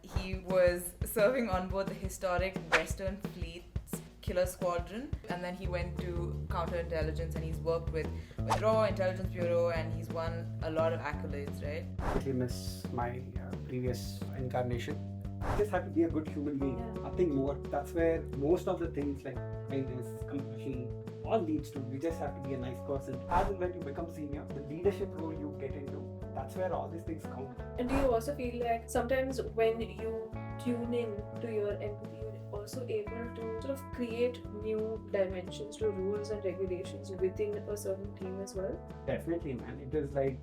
He was serving on board the historic Western Fleet's killer squadron, and then he went to counterintelligence, and he's worked with RAW, Intelligence Bureau, and he's won a lot of accolades, right? I miss my previous incarnation. Just have to be a good human being, nothing more. That's where most of the things like kindness, compassion, all leads to. You just have to be a nice person. As and when you become senior, the leadership role you get into, that's where all these things count. And do you also feel like sometimes when you tune in to your empathy, you're also able to sort of create new dimensions to rules and regulations within a certain team as well? Definitely, man. It is like,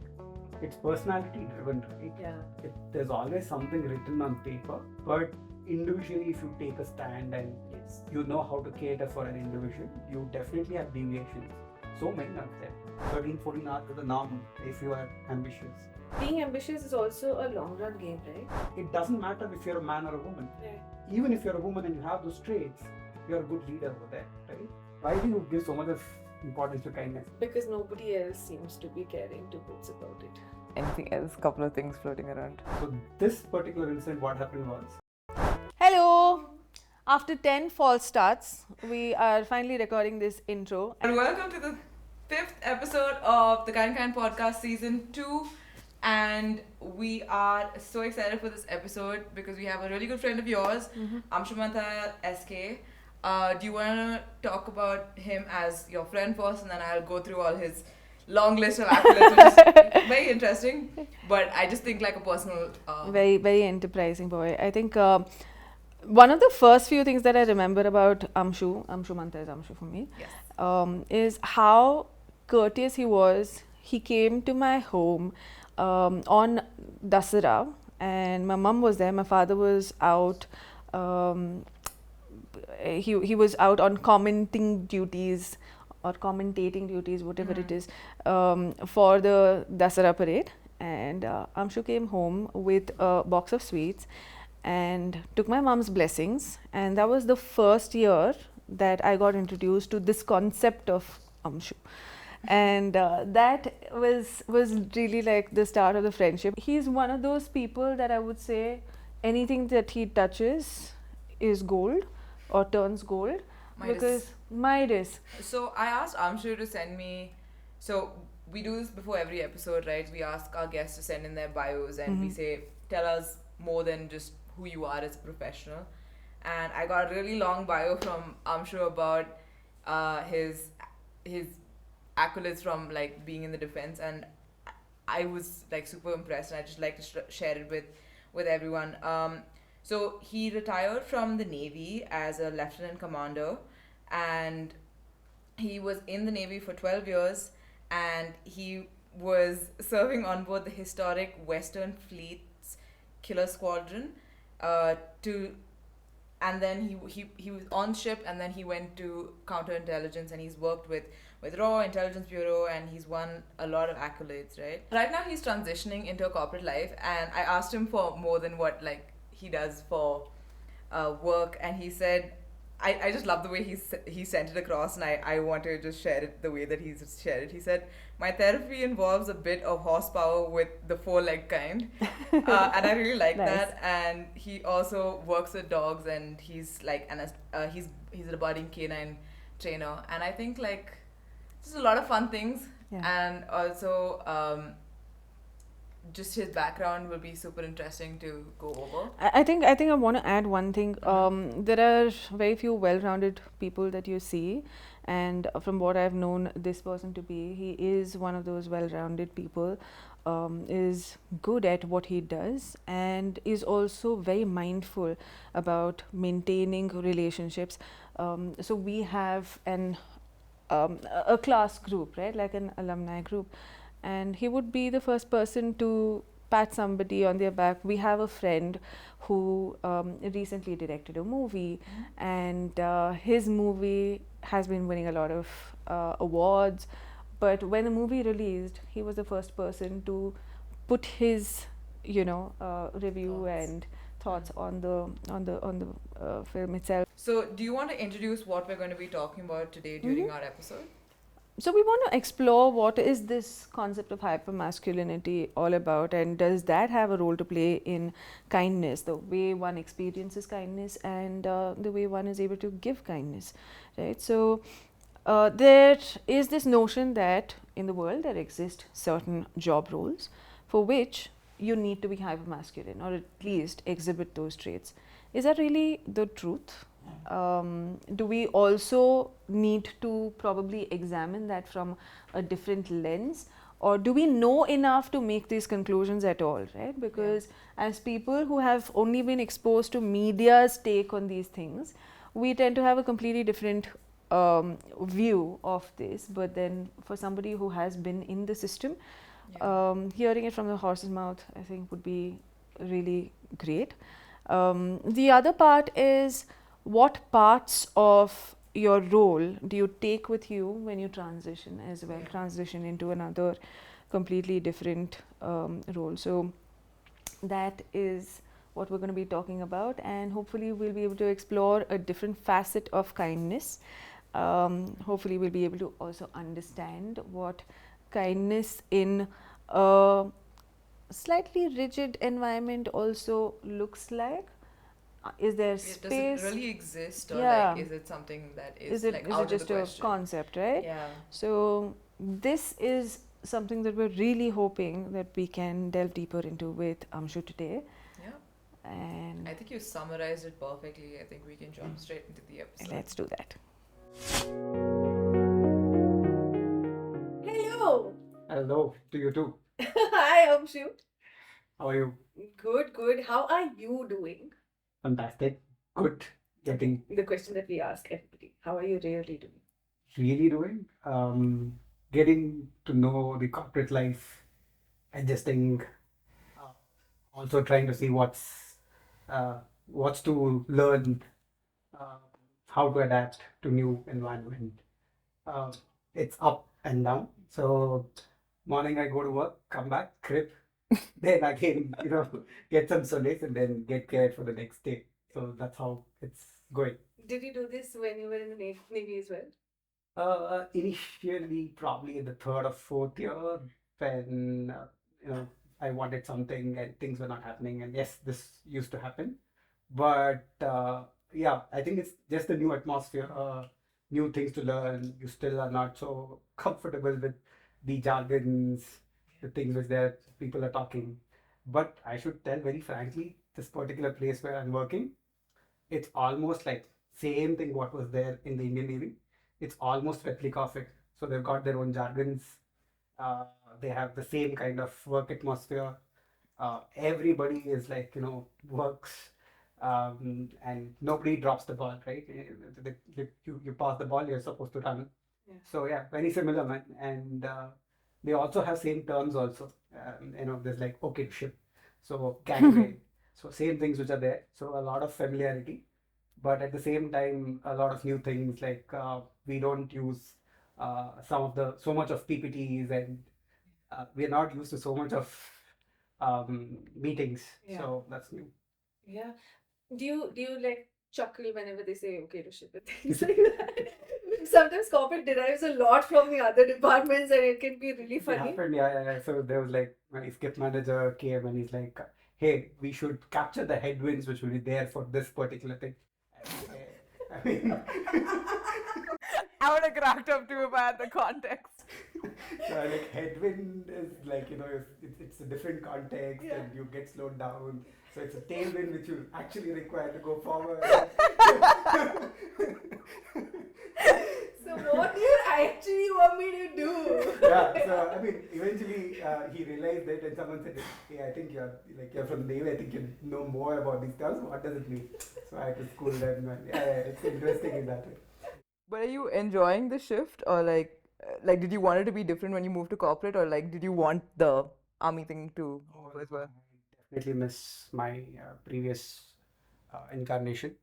it's personality driven, right? Yeah. There's always something written on paper, but individually, if you take a stand and Yes. you know how to cater for an individual, you definitely have deviations. So many of them. 13, 14 hours to the norm if you are ambitious. Being ambitious is also a long run game, right? It doesn't matter if you're a man or a woman. Right. Even if you're a woman and you have those traits, you're a good leader over there, right? Why do you give so much of importance to kindness? Because nobody else seems to be caring two bits about it. Anything else? Couple of things floating around. So this particular incident, what happened was, Hello! After 10 false starts, we are finally recording this intro. And welcome to the 5th episode of the Kind podcast season 2. And we are so excited for this episode because we have a really good friend of yours, Amshumantha S K. Do you want to talk about him as your friend first, and then I'll go through all his long list of accolades, which is very interesting. But I just think like a personal... Very, very enterprising boy. I think one of the first few things that I remember about Amshumantha is Amshu for me, Yes. is how courteous he was. He came to my home on Dasara, and my mum was there. My father was out. He was out on commenting duties or commentating duties, whatever it is, for the Dasara parade. And Amshu came home with a box of sweets and took my mom's blessings. And that was the first year that I got introduced to this concept of Amshu. And that was really like the start of the friendship. He's one of those people that I would say anything that he touches is gold or turns gold. Midas. Because Midas. So I asked Amshu to send me... So we do this before every episode, right? We ask our guests to send in their bios and we say, tell us more than just who you are as a professional. And I got a really long bio from Amshu about his accolades from like being in the defense, and I was like super impressed, and I just like to share it with everyone. So he retired from the Navy as a lieutenant commander, and he was in the Navy for 12 years, and he was serving on board the historic Western Fleet's killer squadron and then he was on ship, and then he went to counterintelligence, and he's worked with RAW, Intelligence Bureau, and he's won a lot of accolades, right? Right now he's transitioning into a corporate life, and I asked him for more than what like he does for work, and he said, I just love the way he sent it across, and I want to just share it the way that he's shared it. He said, my therapy involves a bit of horsepower with the 4-leg kind, and I really like Nice. that. And he also works with dogs, and he's like he's a budding canine trainer, and I think like just a lot of fun things, and also just his background will be super interesting to go over. I think I want to add one thing. There are very few well-rounded people that you see, and from what I've known this person to be, he is one of those well-rounded people, is good at what he does, and is also very mindful about maintaining relationships. So we have a class group, right, like an alumni group, and he would be the first person to pat somebody on their back. We have a friend who recently directed a movie, and his movie has been winning a lot of awards. But when the movie released, he was the first person to put his, review and thoughts on the film itself. So do you want to introduce what we're going to be talking about today during our episode? So we want to explore what is this concept of hypermasculinity all about, and does that have a role to play in kindness, the way one experiences kindness, and the way one is able to give kindness, right? So there is this notion that in the world there exist certain job roles for which you need to be hypermasculine or at least exhibit those traits. Is that really the truth? Do we also need to probably examine that from a different lens, or do we know enough to make these conclusions at all, right? Because as people who have only been exposed to media's take on these things, we tend to have a completely different view of this. But then for somebody who has been in the system, hearing it from the horse's mouth, I think, would be really great. The other part is, what parts of your role do you take with you when you transition as well, transition into another completely different role? So that is what we're going to be talking about, and hopefully we'll be able to explore a different facet of kindness. Hopefully we'll be able to also understand what kindness in a slightly rigid environment also looks like. Is there Does it space? really exist, or Yeah. like is it something that is, Is it, like is out it just of the a question? concept, right? Yeah. So this is something that we're really hoping that we can delve deeper into with Amshu today. Yeah. And I think you summarized it perfectly. I think we can jump straight into the episode. let's do that. Hello! Hello to you too. Hi, Amshu. How are you? Good, good. How are you doing? Fantastic. Good. Getting The question that we ask everybody. How are you really doing? really doing. Getting to know the corporate life, adjusting, uh, also trying to see what's to learn, uh, how to adapt to new environment. Uh, it's up and down. So morning I go to work, come back, crib, then again, get some solace and then get cared for the next day. So that's how it's going. Did you do this when you were in the Navy as well? Initially, probably in the third or fourth year, when I wanted something and things were not happening, and yes, this used to happen. But yeah, I think it's just a new atmosphere, new things to learn. You still are not so comfortable with the jargons, the things which that people are talking. But I should tell very frankly, this particular place where I'm working, it's almost like same thing what was there in the Indian Navy. It's almost replica of it. So they've got their own jargons. Uh, they have the same kind of work atmosphere. Everybody is like works, and nobody drops the ball, right? You pass the ball, you're supposed to run. Yeah. So yeah, very similar, man. And they also have same terms also. There's like okay ship, so gangway. So same things which are there. So a lot of familiarity, but at the same time, a lot of new things like we don't use so much of PPTs, and we're not used to so much of meetings. Yeah. So that's new. Yeah. Do you like chuckle whenever they say okay to ship and things like that? Sometimes corporate derives a lot from the other departments and it can be really It funny. happened, yeah. So there was like my skip manager came and he's like, "Hey, we should capture the headwinds which will be there for this particular thing." I mean, I would have cracked up too if I had the context. so like headwind is like it's a different context and you get slowed down. So it's a tailwind which you actually require to go forward. So what do you actually want me to do? Yeah, so I mean, eventually he realized that, and someone said, "Hey, I think you're from the Navy. I think you know more about these terms. What does it mean?" So I had to school them. And yeah, it's interesting in that way. But are you enjoying the shift, or like did you want it to be different when you moved to corporate, or like did you want the army thing to move as well? I definitely miss my previous incarnation,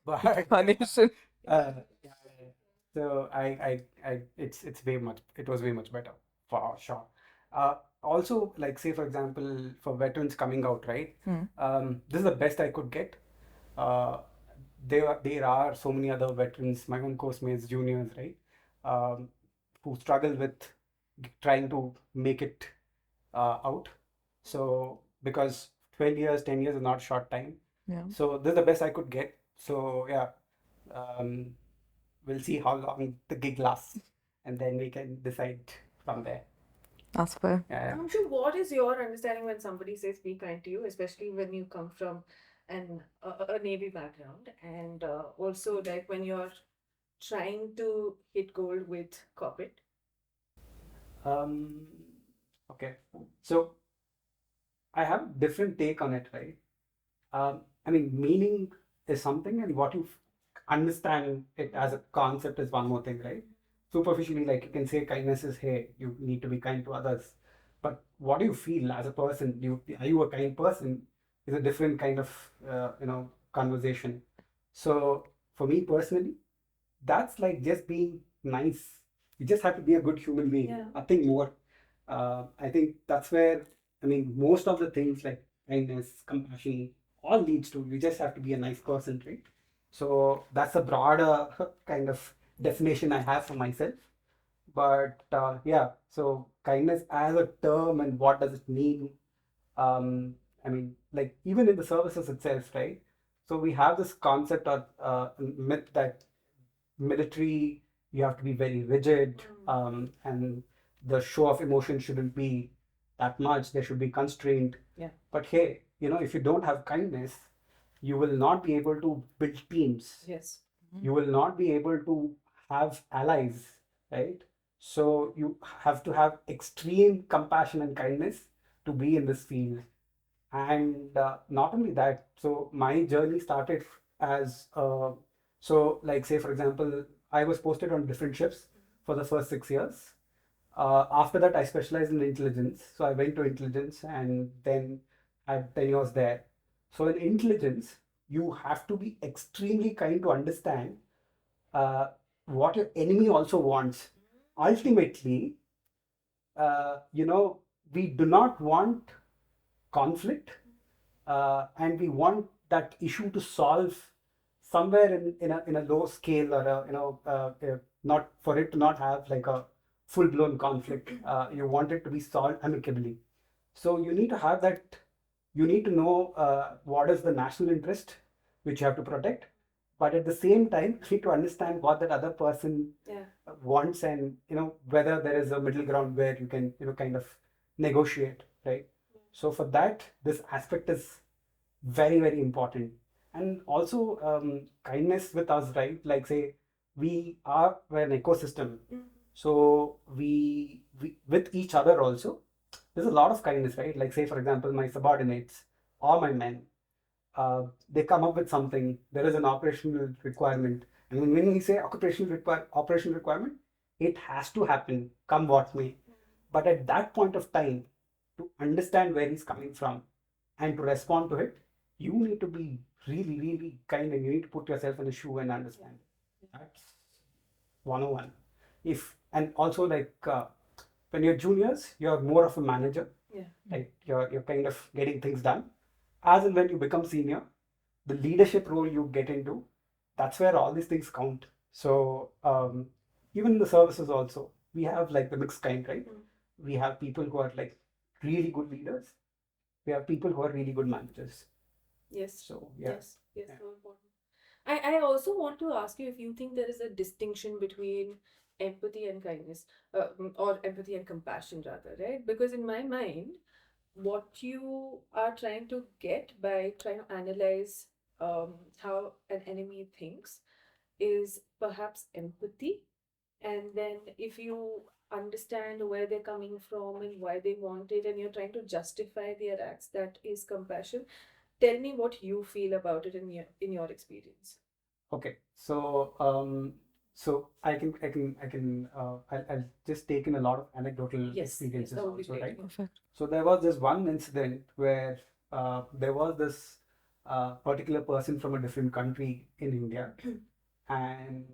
but Carnation. yeah, so it's way much. It was way much better for sure. Also, like say for example, for veterans coming out, right? This is the best I could get. Uh, there are so many other veterans, my own course mates, juniors, right? Um, who struggle with trying to make it out. So because 12 years, 10 years is not a short time. Yeah. So this is the best I could get. So yeah, um, we'll see how long the gig lasts, and then we can decide from there. That's fair. Yeah. I'm sure. What is your understanding when somebody says "be kind to you," especially when you come from a navy background, and also like when you're trying to hit gold with corporate? Um, okay. So I have a different take on it, right? I mean, meaning is something, and what you understand it as a concept is one more thing, right? Superficially, like you can say kindness is, hey, you need to be kind to others. But what do you feel as a person? Are you a kind person? Is a different kind of conversation. So for me personally, that's like just being nice. You just have to be a good human being. Yeah. Nothing more. I think that's where, I mean, most of the things like kindness, compassion, all leads to. You just have to be a nice person, right? So that's a broader kind of definition I have for myself. But yeah, so kindness as a term and what does it mean? I mean, like even in the services itself, right? So we have this concept or myth that military, you have to be very rigid, and the show of emotion shouldn't be that much. There should be constraint. Yeah. But hey, if you don't have kindness, you will not be able to build teams. Yes. You will not be able to have allies, right? So you have to have extreme compassion and kindness to be in this field. And not only that, so my journey started as so like say for example, I was posted on different ships for the first 6 years. After that I specialized in intelligence, so I went to intelligence and then had 10 years there. So in intelligence you have to be extremely kind to understand uh, what your enemy also wants. Ultimately, we do not want conflict, and we want that issue to solve somewhere in a low scale, or not for it to not have like a full blown conflict. You want it to be solved amicably. So you need to have that. You need to know what is the national interest which you have to protect, but at the same time you need to understand what that other person Yeah. wants, and whether there is a middle ground where you can kind of negotiate, right? So for that, this aspect is very, very important. And also kindness with us, right? Like say we're an ecosystem. So we with each other also, there's a lot of kindness, right? Like say for example, my subordinates or my men, they come up with something. There is an operational requirement, and when we say operational requirement, it has to happen, come what may. But at that point of time, to understand where he's coming from and to respond to it, you need to be really, really kind, and you need to put yourself in the shoe and understand. That's 101. If and also like when you're juniors, you're more of a manager. Yeah. Right? You're kind of getting things done. As and when you become senior, the leadership role you get into, that's where all these things count. So even in the services also, we have like the mixed kind, right? We have people who are like really good leaders. We have people who are really good managers. Yes. So yeah. Yes. Yes. Yeah. So important. I also want to ask you if you think there is a distinction between empathy and kindness, or empathy and compassion rather, right? Because in my mind, what you are trying to get by trying to analyze how an enemy thinks is perhaps empathy. And then if you understand where they're coming from and why they want it, and you're trying to justify their acts, that is compassion. Tell me what you feel about it in your experience. Okay. So I'll just take in a lot of anecdotal experiences that would be also, great. right? Perfect. So there was this one incident where there was this particular person from a different country in India, and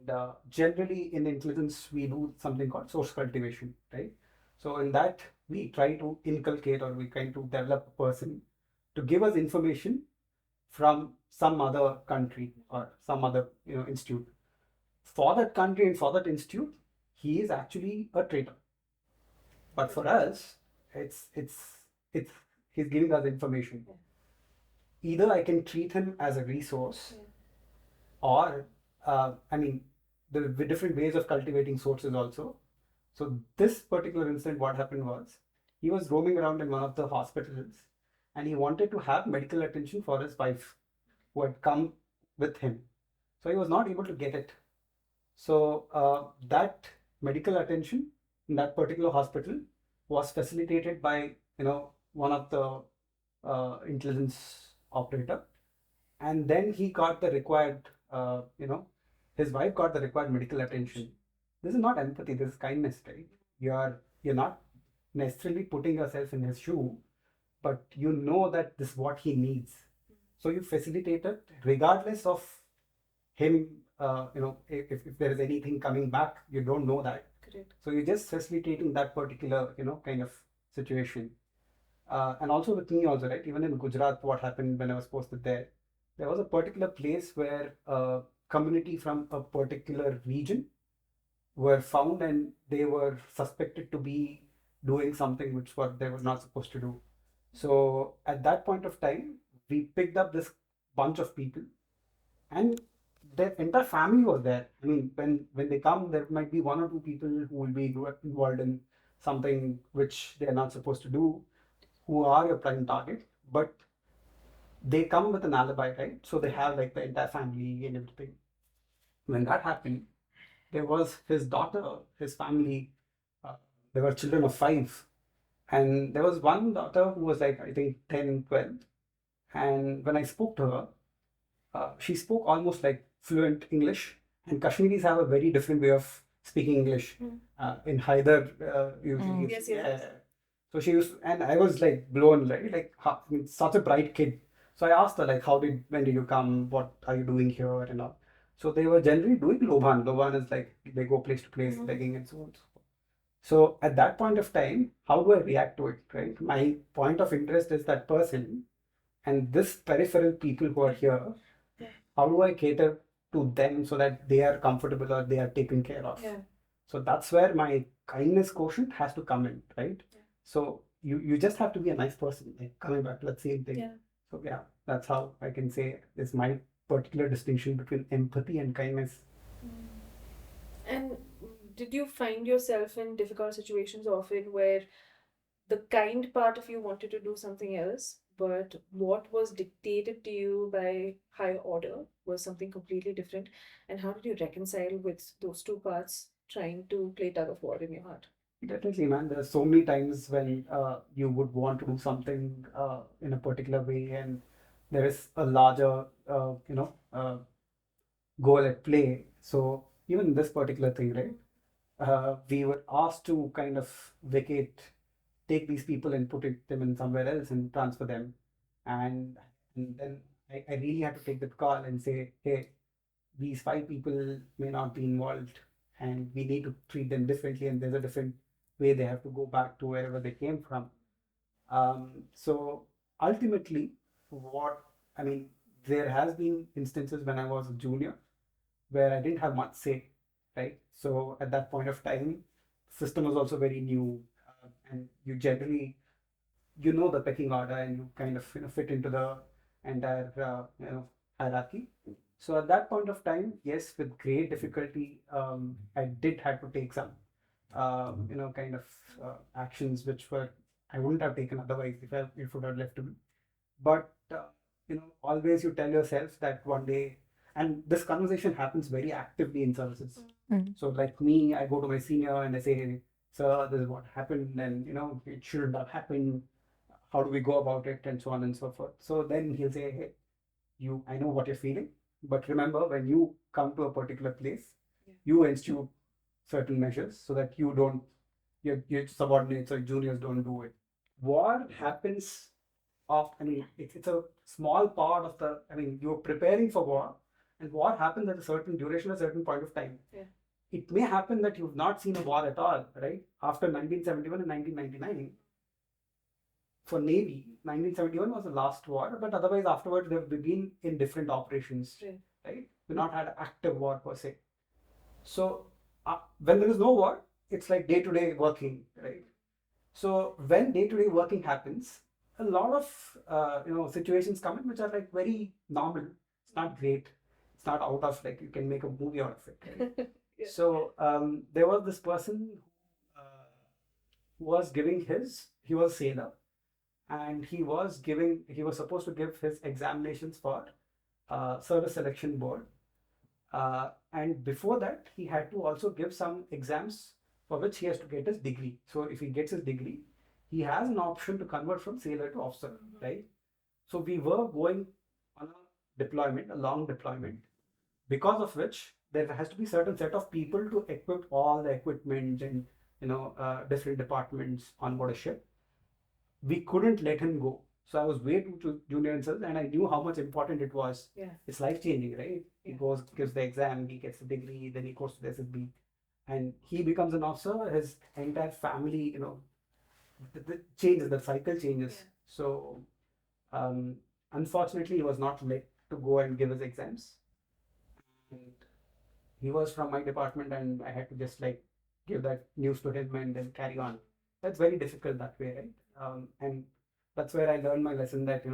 generally in intelligence we do something called source cultivation, right? So in that we try to inculcate, or we try to develop a person to give us information from some other country or some other institute. For that country and for that institute, he is actually a traitor. But for us, it's he's giving us information. Either I can treat him as a resource, or I mean, there are different ways of cultivating sources also. So this particular incident, what happened was he was roaming around in one of the hospitals, and he wanted to have medical attention for his wife, who had come with him. So he was not able to get it. So that medical attention in that particular hospital was facilitated by one of the intelligence operator, and then he got the required his wife got the required medical attention. This is not empathy, this is kindness, right? You're not necessarily putting yourself in his shoe, but you know that this is what he needs, so you facilitate it regardless of him. If there is anything coming back, you don't know that. Correct. So you're just facilitating that particular kind of situation. And also with me also, right? Even in Gujarat, what happened when I was posted there was a particular place where community from a particular region were found, and they were suspected to be doing something which what they were not supposed to do. So at that point of time, we picked up this bunch of people, and their entire family was there. I mean, when they come, there might be one or two people who will be involved in something which they are not supposed to do, who are your prime target, but they come with an alibi, right? So they have like the entire family and everything. When that happened, there was his daughter, his family. There were children of 5, and there was one daughter who was like, I think 10, 12. And when I spoke to her, she spoke almost like fluent English, and Kashmiris have a very different way of speaking English. In Hyder, usually. Yes, yes. So she used, and I was like blown, right? Like, I mean, such a bright kid. So I asked her, like, when did you come? What are you doing here? And all. So they were generally doing Loban. Loban is like, they go place to place, begging and so on. So at that point of time, how do I react to it, right? My point of interest is that person, and this peripheral people who are here. How do I cater to them so that they are comfortable or they are taken care of? So that's where my kindness quotient has to come in, right? So you just have to be a nice person, like coming back to that same thing. So yeah, that's how I can say is my particular distinction between empathy and kindness. And did you find yourself in difficult situations often where the kind part of you wanted to do something else, but what was dictated to you by higher order was something completely different? And how did you reconcile with those two parts trying to play tug of war in your heart? Definitely, man. There's so many times when you would want to do something in a particular way, and there is a larger, goal at play. So even this particular thing, right? We were asked to kind of take these people and them in somewhere else and transfer them, and then I really had to take that call and say, hey, these 5 people may not be involved, and we need to treat them differently, and there's a different way they have to go back to wherever they came from. So ultimately, there has been instances when I was a junior where I didn't have much say, right? So at that point of time, system was also very new, and you generally, the pecking order, and you kind of fit into the entire hierarchy. So at that point of time, yes, with great difficulty, I did have to take some kind of actions which I wouldn't have taken otherwise if it would have left to me. But always you tell yourself that one day, and this conversation happens very actively in services. So like me, I go to my senior and I say, sir, this is what happened, and it shouldn't have happened. How do we go about it, and so on and so forth. So then he'll say, hey, I know what you're feeling, but remember, when you come to a particular place, you institute certain measures so that your subordinates or juniors don't do it. War happens it's a small part of you're preparing for war, and war happens at a certain duration, a certain point of time. It may happen that you've not seen a war at all, right? After 1971 and 1999, for Navy, 1971 was the last war, but otherwise afterwards they've been in different operations, right? We've not had active war per se. So when there is no war, it's like day-to-day working, right? So when day-to-day working happens, a lot of situations come in which are like very normal. It's not great. It's not out of like you can make a movie out of it. Right? Yeah. So there was this person who was giving he was a sailor, and he was supposed to give his examinations for service selection board. And before that, he had to also give some exams for which he has to get his degree. So if he gets his degree, he has an option to convert from sailor to officer, right? So we were going on a deployment, a long deployment, because of which there has to be certain set of people to equip all the equipment and different departments on board a ship. We couldn't let him go. So I was way too junior in service, and I knew how much important it was. Yeah. It's life changing, right? He Yeah. goes, gives the exam, he gets the degree, then he goes to the SSB, and he becomes an officer. His entire family, the changes, the cycle changes. Yeah. So, unfortunately, he was not let to go and give his exams. And he was from my department, and I had to just like give that news to him and then carry on. That's very difficult that way, right? And that's where I learned my lesson that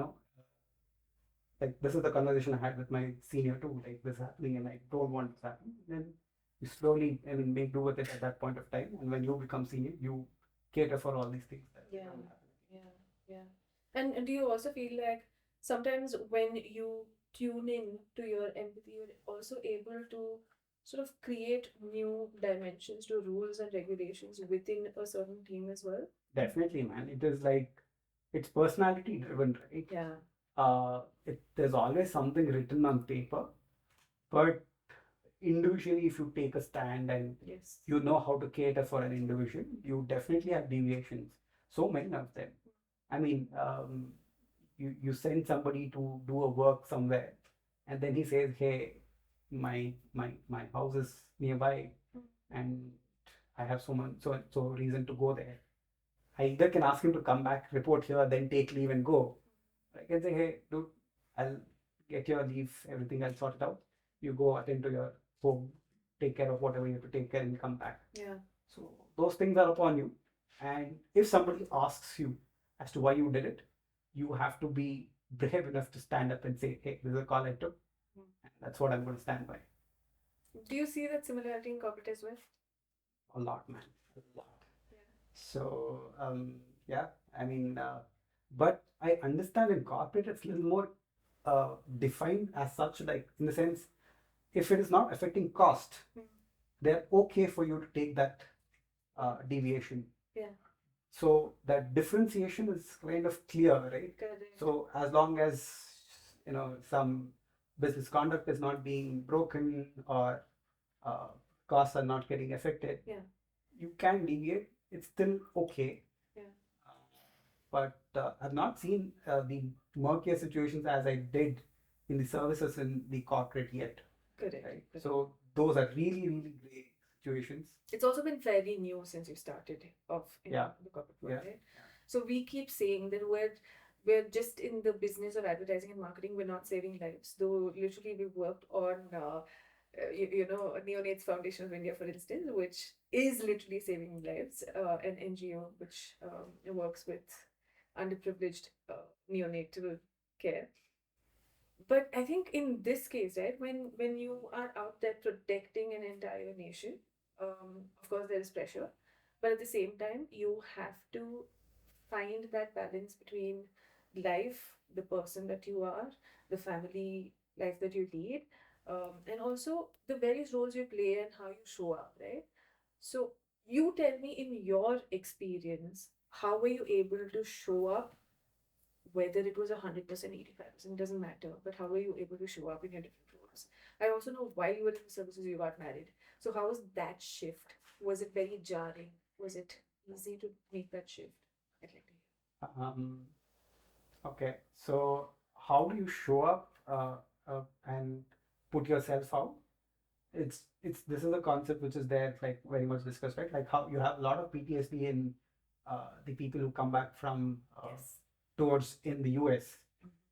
like this is the conversation I had with my senior too. Like this is happening, and I don't want this happening. Then you slowly, make do with it at that point of time. And when you become senior, you cater for all these things. Yeah. Yeah. And do you also feel like sometimes when you tune in to your empathy, you're also able to sort of create new dimensions to rules and regulations within a certain team as well? Definitely, man. It is like it's personality driven, right? Yeah. There's always something written on paper, but individually, if you take a stand and Yes. you know how to cater for an individual, you definitely have deviations. So many of them. I mean, you send somebody to do a work somewhere, and then he says, "Hey, my house is nearby, and I have so reason to go there." I either can ask him to come back, report here, then take leave and go. I can say, "Hey, dude, I'll get your leave, everything I'll sort it out. You go attend to your home, take care of whatever you have to take care, and come back." Yeah. So those things are upon you. And if somebody asks you as to why you did it, you have to be brave enough to stand up and say, "Hey, this is a call I took, and that's what I'm going to stand by." Do you see that similarity in corporate as well? A lot, man. A lot. Yeah. So, yeah, I mean, but I understand in corporate it's a little more defined as such, like in the sense, if it is not affecting cost, they're okay for you to take that deviation. Yeah. So that differentiation is kind of clear, right? Correct. So as long as some business conduct is not being broken or costs are not getting affected, Yeah. you can deviate. It's still okay. Yeah. But I've not seen the murkier situations as I did in the services in the corporate yet. Correct. Right? Correct. So those are really, really great situations. It's also been fairly new since you started off in Yeah. the corporate world, Yeah. right? So we keep saying that we're just in the business of advertising and marketing. We're not saving lives, though. Literally, we've worked on Neonates Foundation of India, for instance, which is literally saving lives, an NGO which works with underprivileged neonatal care. But I think in this case, right, when you are out there protecting an entire nation, of course there is pressure, but at the same time you have to find that balance between life, the person that you are, the family life that you lead, and also the various roles you play and how you show up, right? So you tell me, in your experience, how were you able to show up, whether it was 100%, 85%, doesn't matter, but how were you able to show up in your different roles? I also know while you were in the services, you got married. So how was that shift? Was it very jarring? Was it easy to make that shift? I'd like to hear. Okay, so how do you show up and put yourself out? It's this is a concept which is there, like very much discussed, right? Like how you have a lot of PTSD in the people who come back from Yes. tours in the US.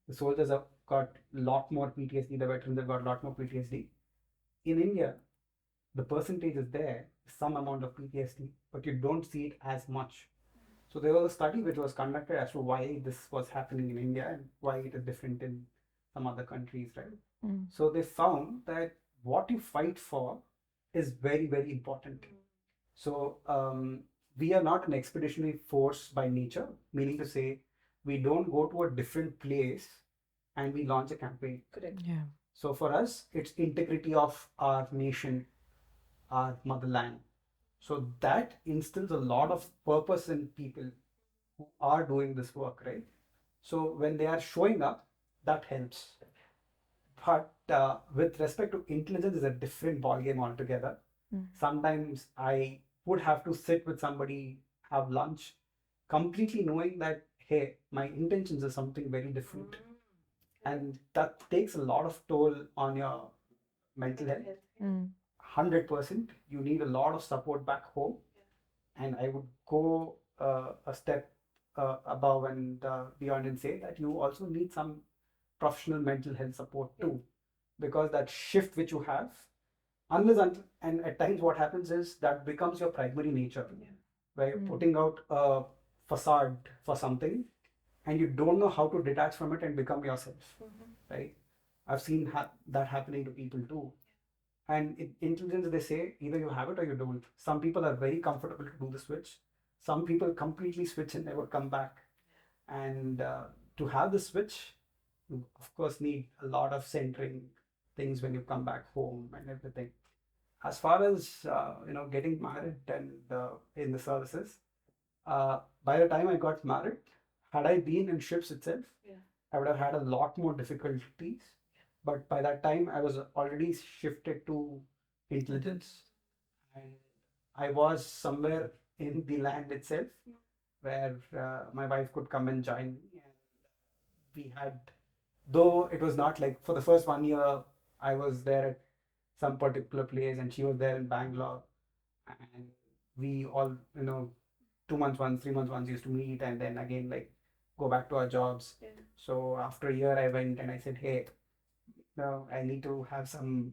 The soldiers have got a lot more PTSD. The veterans have got a lot more PTSD. In India, the percentage is there, some amount of PTSD, but you don't see it as much. So there was a study which was conducted as to why this was happening in India and why it is different in some other countries, right? So they found that what you fight for is very, very important. So we are not an expeditionary force by nature, meaning to say we don't go to a different place and we launch a campaign. Correct. Yeah. So for us, it's integrity of our nation, our motherland. So that instills a lot of purpose in people who are doing this work, right? So when they are showing up, that helps. But with respect to intelligence, is a different ballgame altogether. Sometimes I would have to sit with somebody, have lunch, completely knowing that, hey, my intentions are something very different. And that takes a lot of toll on your mental health. 100%. You need a lot of support back home. And I would go a step above and beyond and say that you also need some professional mental health support too, because that shift which you have, unless and at times what happens is that becomes your primary nature, where you're putting out a facade for something and you don't know how to detach from it and become yourself, right? I've seen that happening to people too. And in intelligence, they say either you have it or you don't. Some people are very comfortable to do the switch. Some people completely switch and never come back. And to have the switch, you of course need a lot of centering things when you come back home and everything. As far as getting married and in the services, by the time I got married, had I been in ships itself, I would have had a lot more difficulties. But by that time, I was already shifted to intelligence, and I was somewhere in the land itself where my wife could come and join me. And we had, though it was not like for the first 1 year, I was there at some particular place and she was there in Bangalore, and we all, 2 months once, 3 months once used to meet and then again like go back to our jobs. So after a year, I went and I said, hey, no, I need to have some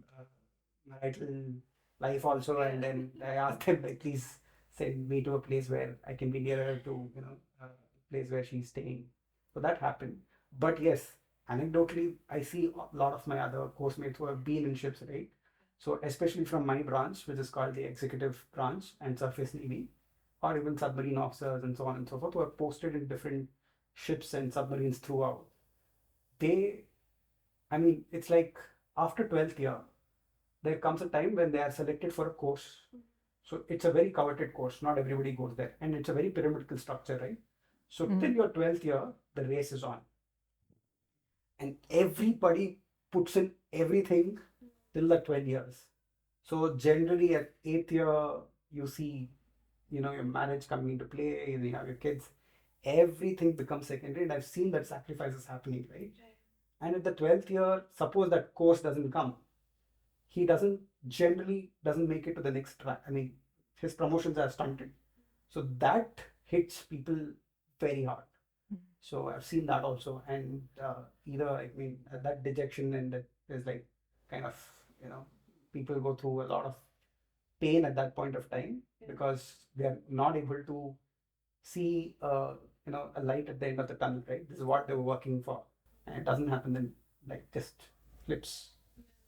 marital life also. And then I asked them, like, please send me to a place where I can be nearer to, a place where she's staying. So that happened. But yes, anecdotally, I see a lot of my other course mates who have been in ships, right? So especially from my branch, which is called the executive branch and surface navy, or even submarine officers and so on and so forth, who are posted in different ships and submarines throughout. They, I mean, it's like after 12th year, there comes a time when they are selected for a course. So it's a very coveted course. Not everybody goes there. And it's a very pyramidal structure, right? So till your 12th year, the race is on. And everybody puts in everything till the 12 years. So generally at 8th year, you see, your marriage coming into play, you have your kids. Everything becomes secondary. And I've seen that sacrifices happening, right? And at the 12th year, suppose that course doesn't come, he doesn't make it to the next track. I mean, his promotions are stunted. So that hits people very hard. So I've seen that also. And that dejection and that is like kind of, people go through a lot of pain at that point of time because they're not able to see, a light at the end of the tunnel, right? This is what they were working for. And it doesn't happen then, like, just flips.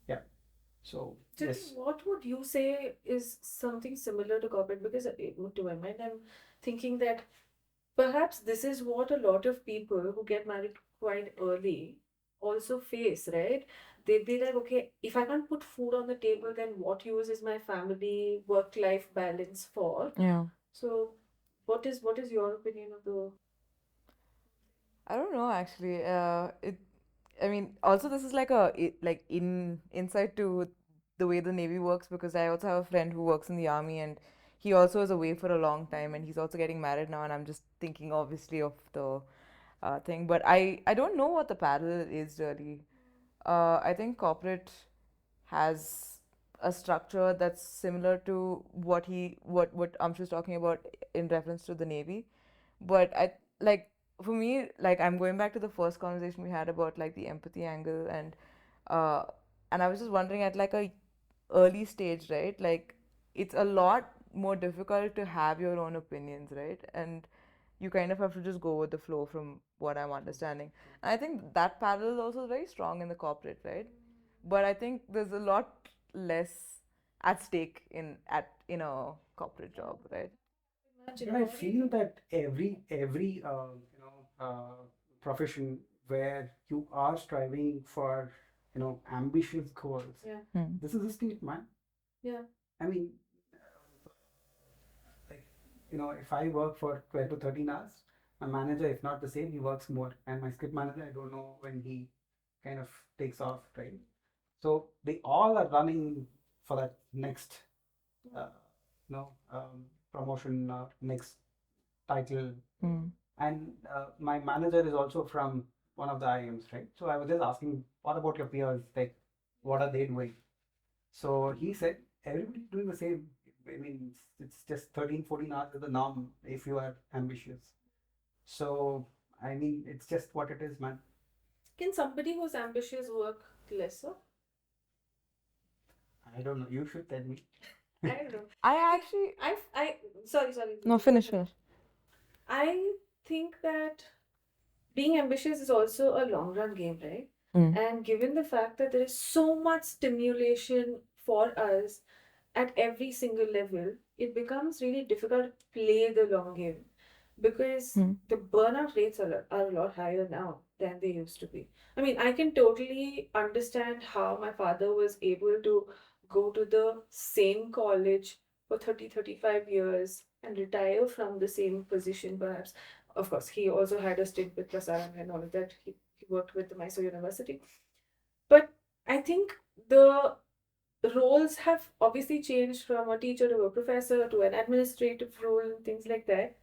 Yeah. So, yes. What would you say is something similar to corporate? Because to my mind, I'm thinking that perhaps this is what a lot of people who get married quite early also face, right? They'd be like, okay, if I can't put food on the table, then what use is my family work-life balance for? Yeah. So, what is your opinion of the? I don't know actually. I mean, also this is like insight to the way the Navy works, because I also have a friend who works in the Army and he also is away for a long time and he's also getting married now, and I'm just thinking obviously of the thing, but I don't know what the parallel is really. I think corporate has a structure that's similar to what Amshu is talking about in reference to the Navy, but for me, like, I'm going back to the first conversation we had about like the empathy angle, and I was just wondering at like a early stage, right? Like, it's a lot more difficult to have your own opinions, right? And you kind of have to just go with the flow from what I'm understanding. And I think that parallel is also very strong in the corporate, right? But I think there's a lot less at stake in a corporate job, right? Imagine And I how feel that every profession where you are striving for ambitious goals, Yeah. this is a state, man. Yeah. I mean, like if I work for 12 to 13 hours, my manager, if not the same, he works more, and my script manager, I don't know when he kind of takes off, right? So they all are running for that next, uh, promotion, next title. And my manager is also from one of the IIMs, right? So I was just asking, what about your peers? Like, what are they doing? So he said, everybody's doing the same. I mean, it's just 13, 14 hours is the norm if you are ambitious. So, I mean, it's just what it is, man. Can somebody who's ambitious work lesser? I don't know. You should tell me. I don't know. I actually I sorry. No, finish. I think that being ambitious is also a long run game, right? And given the fact that there is so much stimulation for us at every single level, it becomes really difficult to play the long game because the burnout rates are a lot higher now than they used to be. I mean, I can totally understand how my father was able to go to the same college for 35 years and retire from the same position, perhaps. Of course, he also had a stint with Prasaran and all of that. He worked with the Mysore University. But I think the roles have obviously changed from a teacher to a professor to an administrative role and things like that.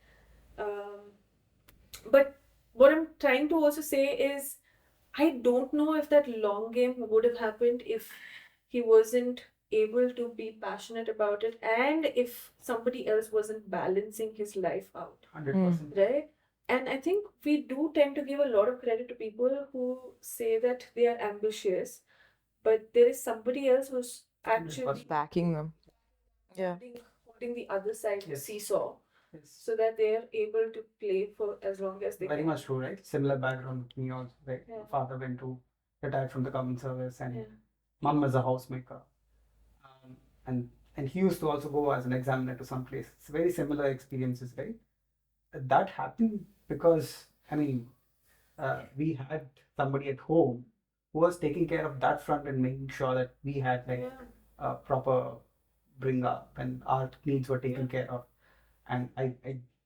But what I'm trying to also say is, I don't know if that long game would have happened if he wasn't able to be passionate about it and if somebody else wasn't balancing his life out. 100%. Right? And I think we do tend to give a lot of credit to people who say that they are ambitious, but there is somebody else who's actually 100%. backing them. Yeah. holding the other side of the Yes. seesaw Yes. so that they are able to play for as long as they Very can. much true, right? Similar background with me also, right? Yeah. Father went to retired from the government service, and Yeah. mom is a housemaker. And he used to also go as an examiner to some place. It's very similar experiences, right? That happened because, I mean, we had somebody at home who was taking care of that front and making sure that we had like Yeah. a proper bring up and our needs were taken care of. And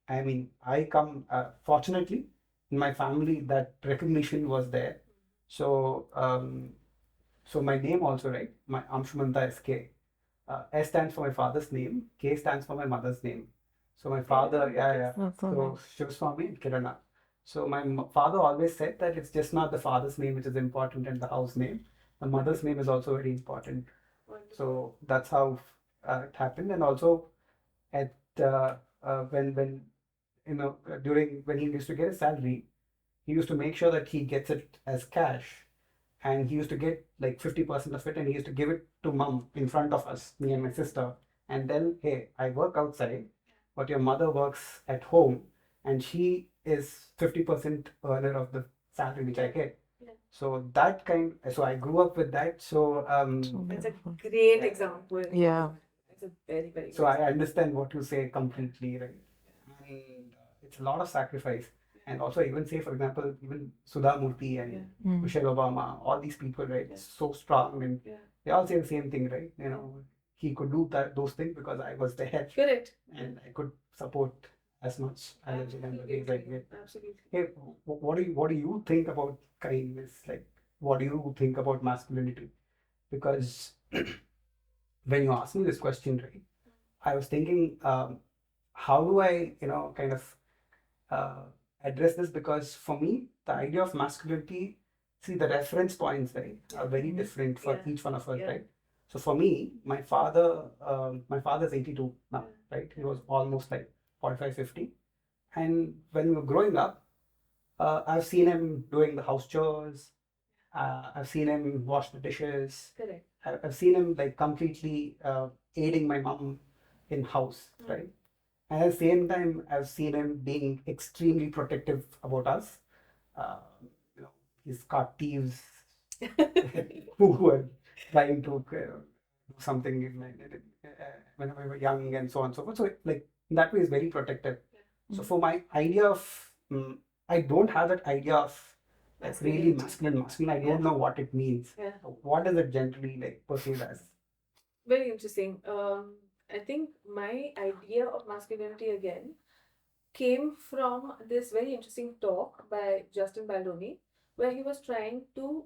I mean, I come fortunately in my family that recognition was there. So so my name also, right? My Amshumantha S K. S stands for my father's name. K stands for my mother's name. So my father, yeah. That's so So Shivaswamy and Kirana. So my father always said that it's just not the father's name which is important and the house name. The mother's name is also very important. So that's how it happened. And also at when during when he used to get his salary, he used to make sure that he gets it as cash, and he used to get like 50% of it, and he used to give it to mom in front of us, me and my sister, and then, hey, I work outside, but your mother works at home, and she is 50% earner of the salary which I get. Yeah. So so I grew up with that. So It's a great example. Yeah. It's a very, very so good I understand what you say completely, right? And it's a lot of sacrifice. And also, even say, for example, even Sudha Murthy and Michelle Obama, all these people, right? Yeah. So strong, and Yeah. they all say the same thing, right? He could do those things because I was there, Correct. and I could support as much as in the ways I did. Absolutely. Hey, what do you think about kindness? Like, what do you think about masculinity? Because when you asked me this question, right, I was thinking, how do I, kind of address this? Because for me, the idea of masculinity, see, the reference points, right, are very different for Yeah. each one of us, Yeah. right? So for me, my father's 82 now, right? He was almost like 45, 50. And when we were growing up, I've seen him doing the house chores. I've seen him wash the dishes. Correct. I've seen him like completely aiding my mom in house, right? And at the same time, I've seen him being extremely protective about us. Uh, you know, he's caught thieves who were trying to do something when we were young and so on and so forth. So, like, in that way, is very protective. So, for my idea of, I don't have that idea of like really masculine. I don't know what it means. Yeah. What is it generally like perceived as? Very interesting. I think my idea of masculinity again came from this very interesting talk by Justin Baldoni, where he was trying to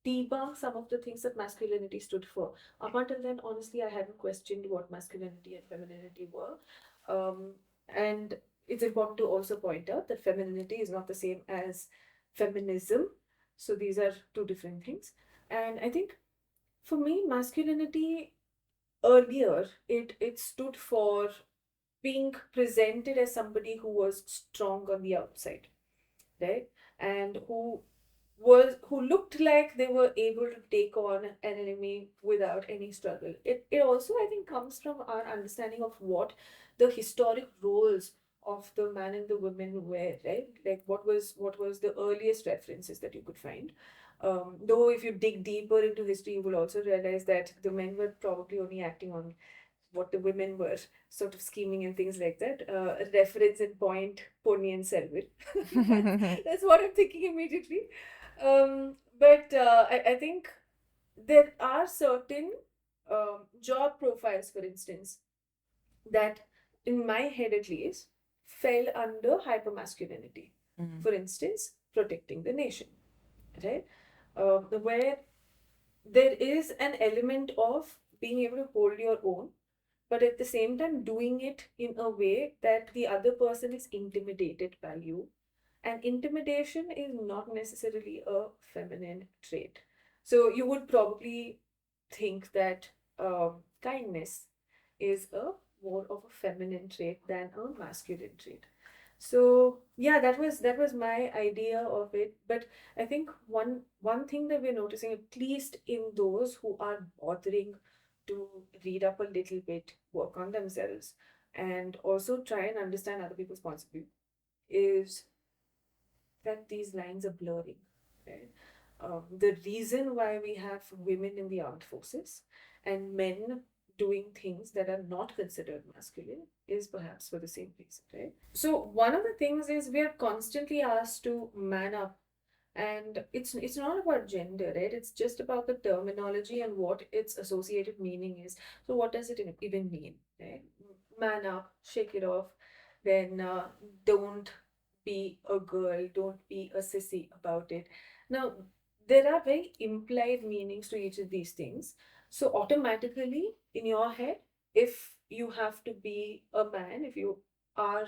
debunk some of the things that masculinity stood for. Up until then, honestly, I hadn't questioned what masculinity and femininity were. And it's important to also point out that femininity is not the same as feminism. So these are two different things. And I think for me, masculinity earlier, it stood for being presented as somebody who was strong on the outside, right? And who looked like they were able to take on an enemy without any struggle. It also, I think, comes from our understanding of what the historic roles of the man and the women were, right? Like what was the earliest references that you could find. Though if you dig deeper into history, you will also realize that the men were probably only acting on what the women were sort of scheming and things like that. Reference and point, Ponniyin Selvan. That's what I'm thinking immediately. But I think there are certain job profiles, for instance, that in my head at least fell under hypermasculinity. For instance, protecting the nation, right? Where there is an element of being able to hold your own, but at the same time doing it in a way that the other person is intimidated by you. And intimidation is not necessarily a feminine trait. So you would probably think that kindness is a more of a feminine trait than a masculine trait. So yeah, that was my idea of it. But I think one thing that we're noticing, at least in those who are bothering to read up a little bit, work on themselves, and also try and understand other people's points of view, is that these lines are blurring. Right? The reason why we have women in the armed forces and men doing things that are not considered masculine is perhaps for the same reason, right? So one of the things is we are constantly asked to man up, and it's not about gender, right? It's just about the terminology and what its associated meaning is. So what does it even mean, right? Man up, shake it off, then don't be a girl, don't be a sissy about it. Now there are very implied meanings to each of these things. So automatically in your head, if you have to be a man, if you are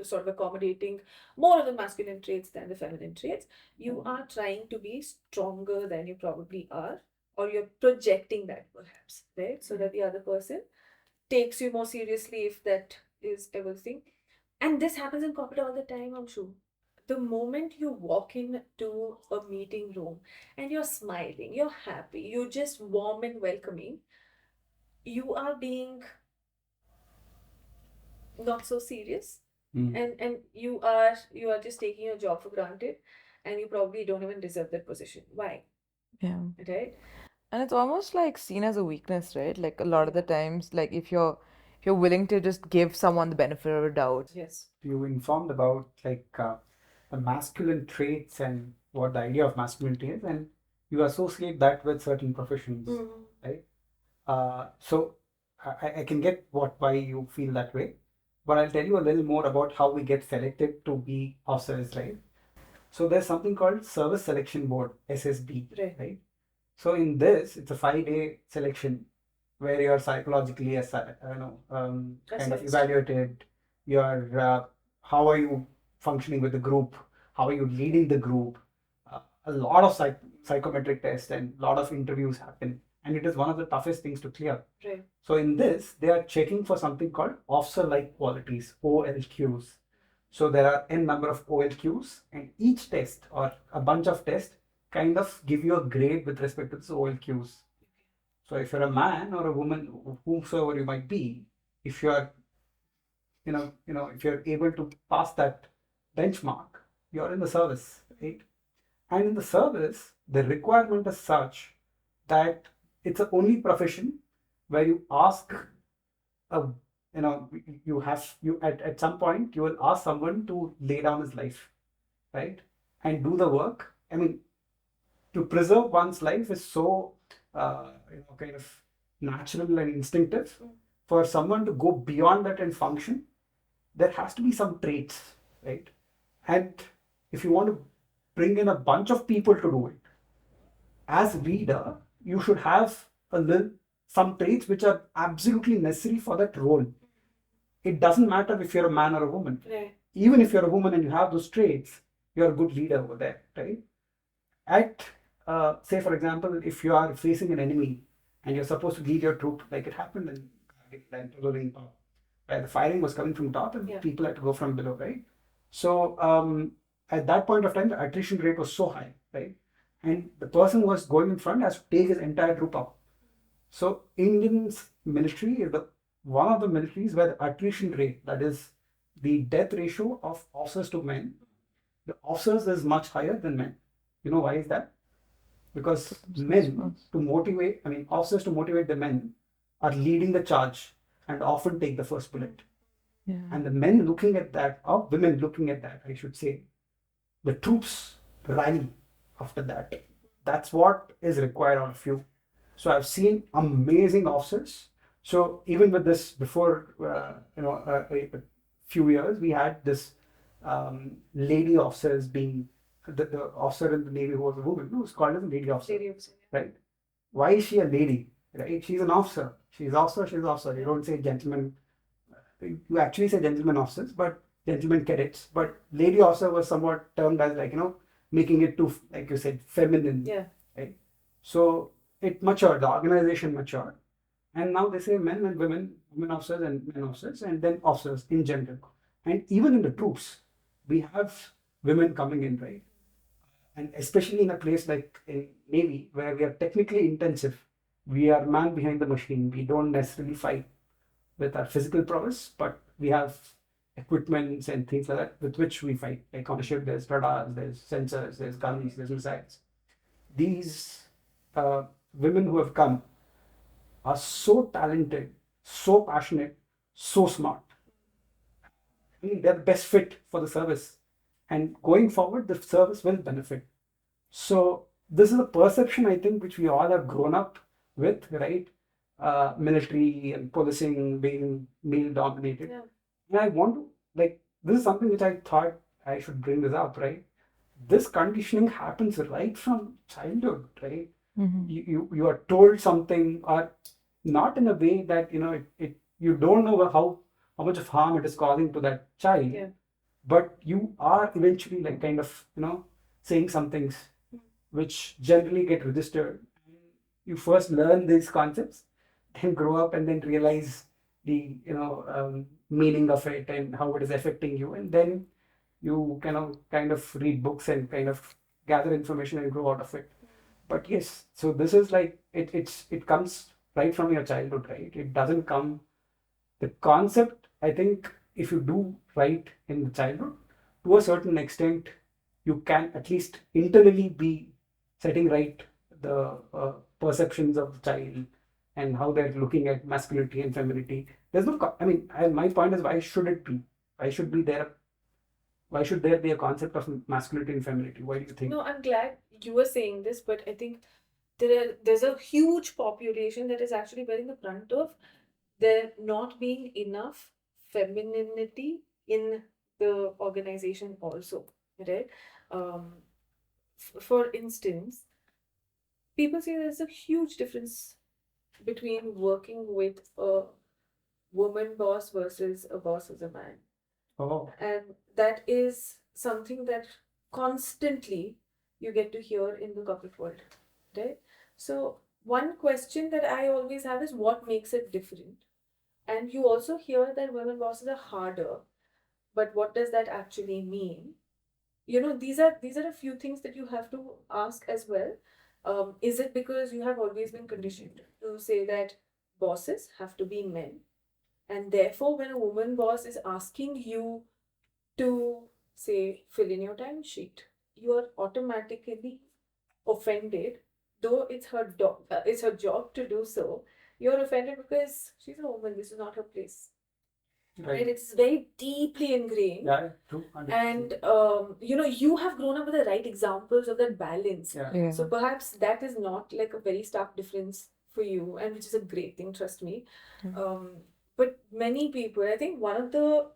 sort of accommodating more of the masculine traits than the feminine traits, you are trying to be stronger than you probably are, or you're projecting that perhaps, right? So that the other person takes you more seriously, if that is everything. And this happens in corporate all the time, I'm sure. The moment you walk into a meeting room and you're smiling, you're happy, you're just warm and welcoming, you are being not so serious. And you are just taking your job for granted, and you probably don't even deserve that position. Why? Yeah. Right? And it's almost like seen as a weakness, right? Like a lot of the times, like if you're willing to just give someone the benefit of a doubt. Yes. You informed about like the masculine traits and what the idea of masculinity is, and you associate that with certain professions, right? So I can get why you feel that way, but I'll tell you a little more about how we get selected to be officers, right? So there's something called Service Selection Board, SSB, right? So in this, it's a 5-day selection where you're psychologically kind of evaluated. Your how are you functioning with the group? How are you leading the group? A lot of psychometric tests and a lot of interviews happen, and it is one of the toughest things to clear. Right. So in this, they are checking for something called officer-like qualities, OLQs. So there are n number of OLQs, and each test or a bunch of tests kind of give you a grade with respect to this OLQs. So if you're a man or a woman, whomsoever you might be, if you're, if you're able to pass that benchmark, you're in the service, right? And in the service, the requirement is such that it's the only profession where you ask a, you at some point you will ask someone to lay down his life, right? And do the work. I mean, to preserve one's life is so kind of natural and instinctive. For someone to go beyond that and function, there has to be some traits, right? And if you want to bring in a bunch of people to do it, as reader, you should have some traits which are absolutely necessary for that role. It doesn't matter if you're a man or a woman. Right. Even if you're a woman and you have those traits, you're a good leader over there, right? Say for example, if you are facing an enemy and you're supposed to lead your troop, like it happened in where the firing was coming from top and people had to go from below, right? So at that point of time, the attrition rate was so high, right? And the person who was going in front has to take his entire troop up. So Indian military is one of the militaries where the attrition rate, that is the death ratio of officers to men, the officers is much higher than men. You know why is that? Because officers to motivate the men are leading the charge and often take the first bullet. Yeah. And the men looking at that, or women looking at that, I should say, the troops rally after that. That's what is required of you. So I've seen amazing officers. So even with this, before a few years, we had this lady officers being the officer in the Navy who was a woman, who was called as a lady officer, right? Why is she a lady? Right? She's an officer. She's officer. She's officer. You don't say gentleman. You actually say gentleman officers, but gentleman cadets. But lady officer was somewhat termed as making it too, like you said, feminine. Yeah. Right. So it matured. The organization matured, and now they say men and women officers and men officers, and then officers in general. And even in the troops, we have women coming in, right? And especially in a place like in Navy, where we are technically intensive, we are man behind the machine. We don't necessarily fight with our physical prowess, but we have equipments and things like that with which we fight. Like on a ship, there's radars, there's sensors, there's guns, there's missiles. These women who have come are so talented, so passionate, so smart. I mean, they're the best fit for the service. And going forward, the service will benefit. So this is a perception, I think, which we all have grown up with, right? Military and policing being male dominated. Yeah. And I want to, this is something which I thought I should bring this up, right? This conditioning happens right from childhood, right? Mm-hmm. You are told something, or not in a way that you don't know how much of harm it is causing to that child. Yeah. But you are eventually saying some things which generally get registered. You first learn these concepts, then grow up and then realize the meaning of it and how it is affecting you, and then you kind of read books and kind of gather information and grow out of it. But yes, so this is like it comes right from your childhood, right? It doesn't come. The concept, I think, if you do right in the childhood, to a certain extent, you can at least internally be setting right the perceptions of the child and how they're looking at masculinity and femininity. There's no, my point is, why should it be? Why should there be a concept of masculinity and femininity? Why do you think? No, I'm glad you were saying this, but I think there's a huge population that is actually bearing the brunt of there not being enough femininity in the organization also, right? For instance, people say there's a huge difference between working with a woman boss versus a boss as a man. Oh, And that is something that constantly you get to hear in the corporate world, right? So one question that I always have is what makes it different? And you also hear that women bosses are harder, but what does that actually mean? These are a few things that you have to ask as well. Is it because you have always been conditioned to say that bosses have to be men, and therefore, when a woman boss is asking you to say fill in your time sheet, you are automatically offended, though it's her job to do so. You're offended because she's a woman. This is not her place. Right? It's very deeply ingrained. Yeah, true. 100%. And you have grown up with the right examples of that balance. Yeah. Yeah. So perhaps that is not like a very stark difference for you, and which is a great thing, trust me. But many people, I think one of the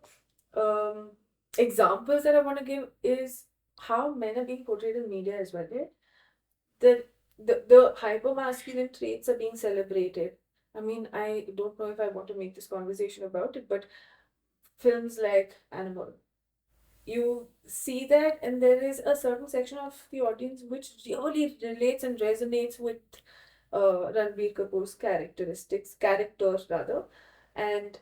examples that I want to give is how men are being portrayed in media as well. Right? The hyper masculine traits are being celebrated. I mean, I don't know if I want to make this conversation about it, but films like Animal, you see that, and there is a certain section of the audience which really relates and resonates with Ranbir Kapoor's characters rather, and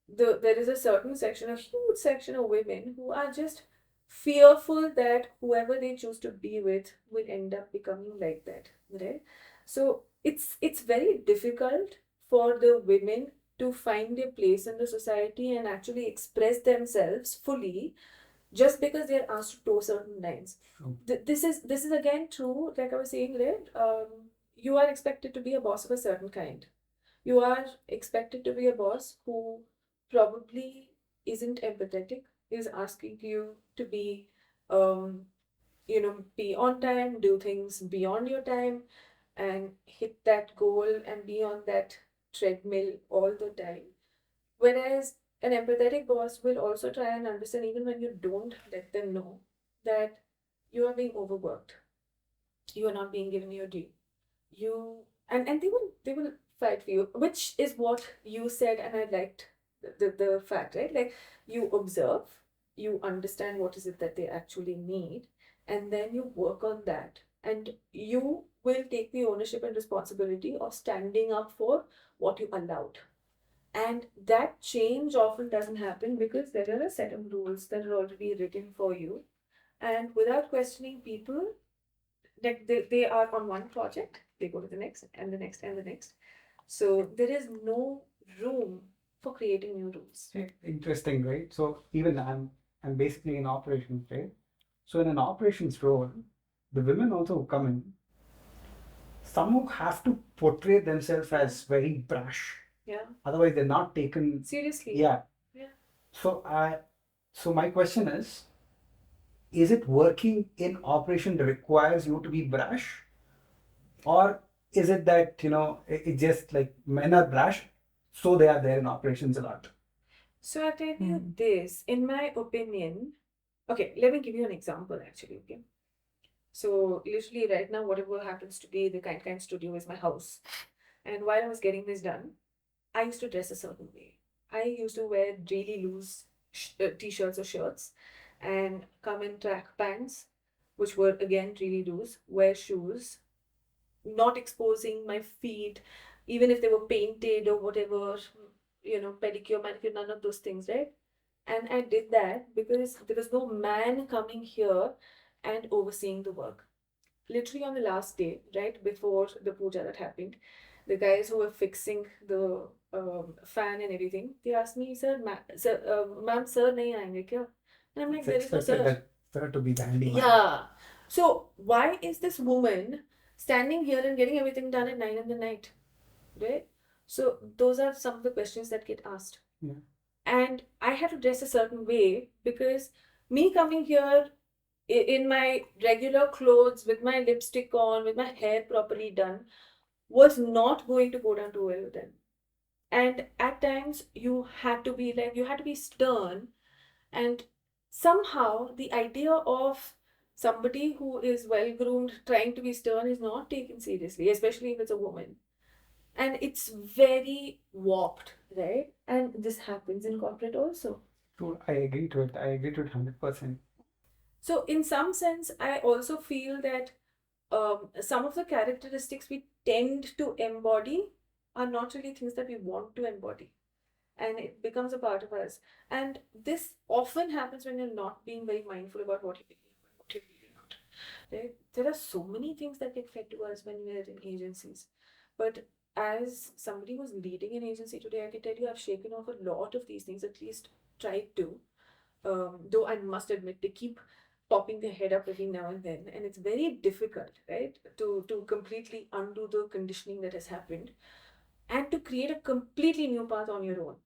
there is a certain section, a huge section of women who are just fearful that whoever they choose to be with will end up becoming like that, right? So it's very difficult for the women to find their place in the society and actually express themselves fully just because they're asked to toe certain lines. True. This is again true, like I was saying, right? You are expected to be a boss of a certain kind. You are expected to be a boss who probably isn't empathetic, is asking you to be, be on time, do things beyond your time, and hit that goal and be on that treadmill all the time. Whereas an empathetic boss will also try and understand, even when you don't let them know, that you are being overworked, you are not being given your due. You and they will fight for you, which is what you said, and I liked the fact, right? Like you observe, you understand what is it that they actually need, and then you work on that, and you will take the ownership and responsibility of standing up for what you allowed. And that change often doesn't happen because there are a set of rules that are already written for you. And without questioning people, like they are on one project, they go to the next and the next and the next. So there is no room for creating new rules. Interesting, right? So even I'm basically in operations, right? So in an operations role, the women also who come in, some who have to portray themselves as very brash. Yeah. Otherwise, they're not taken Seriously. Yeah. Yeah. So my question is it working in operation that requires you to be brash? Or is it that, it just like men are brash, so they are there in operations a lot? So I tell you this, in my opinion, okay, let me give you an example actually, okay? So literally right now, whatever happens to be the kind studio is my house. And while I was getting this done, I used to dress a certain way. I used to wear really loose t-shirts or shirts and come in track pants, which were again really loose, wear shoes, not exposing my feet, even if they were painted or whatever, pedicure, manicure, none of those things, right? And I did that because there was no man coming here and overseeing the work. Literally on the last day, right before the puja that happened, the guys who were fixing the fan and everything, they asked me, ma'am, sir, nahi aayenge kya? And I'm like, there is no sir. That sir to be the handyman. Yeah. So why is this woman standing here and getting everything done at 9 in the night? Right? So those are some of the questions that get asked. Yeah. And I had to dress a certain way because me coming here in my regular clothes with my lipstick on, with my hair properly done, was not going to go down too well with them. And at times you had to be stern, and somehow the idea of somebody who is well groomed trying to be stern is not taken seriously, especially if it's a woman. And it's very warped, right? And this happens in corporate also. True, I agree to it. I agree to it 100%. So, in some sense, I also feel that some of the characteristics we tend to embody are not really things that we want to embody. And it becomes a part of us. And this often happens when you're not being very mindful about what you're doing and what you're really not. Right? There are so many things that get fed to us when we're in agencies. But as somebody who's leading an agency today, I can tell you I've shaken off a lot of these things, at least tried to. Though I must admit, they keep popping their head up every now and then, and it's very difficult, right, to completely undo the conditioning that has happened and to create a completely new path on your own.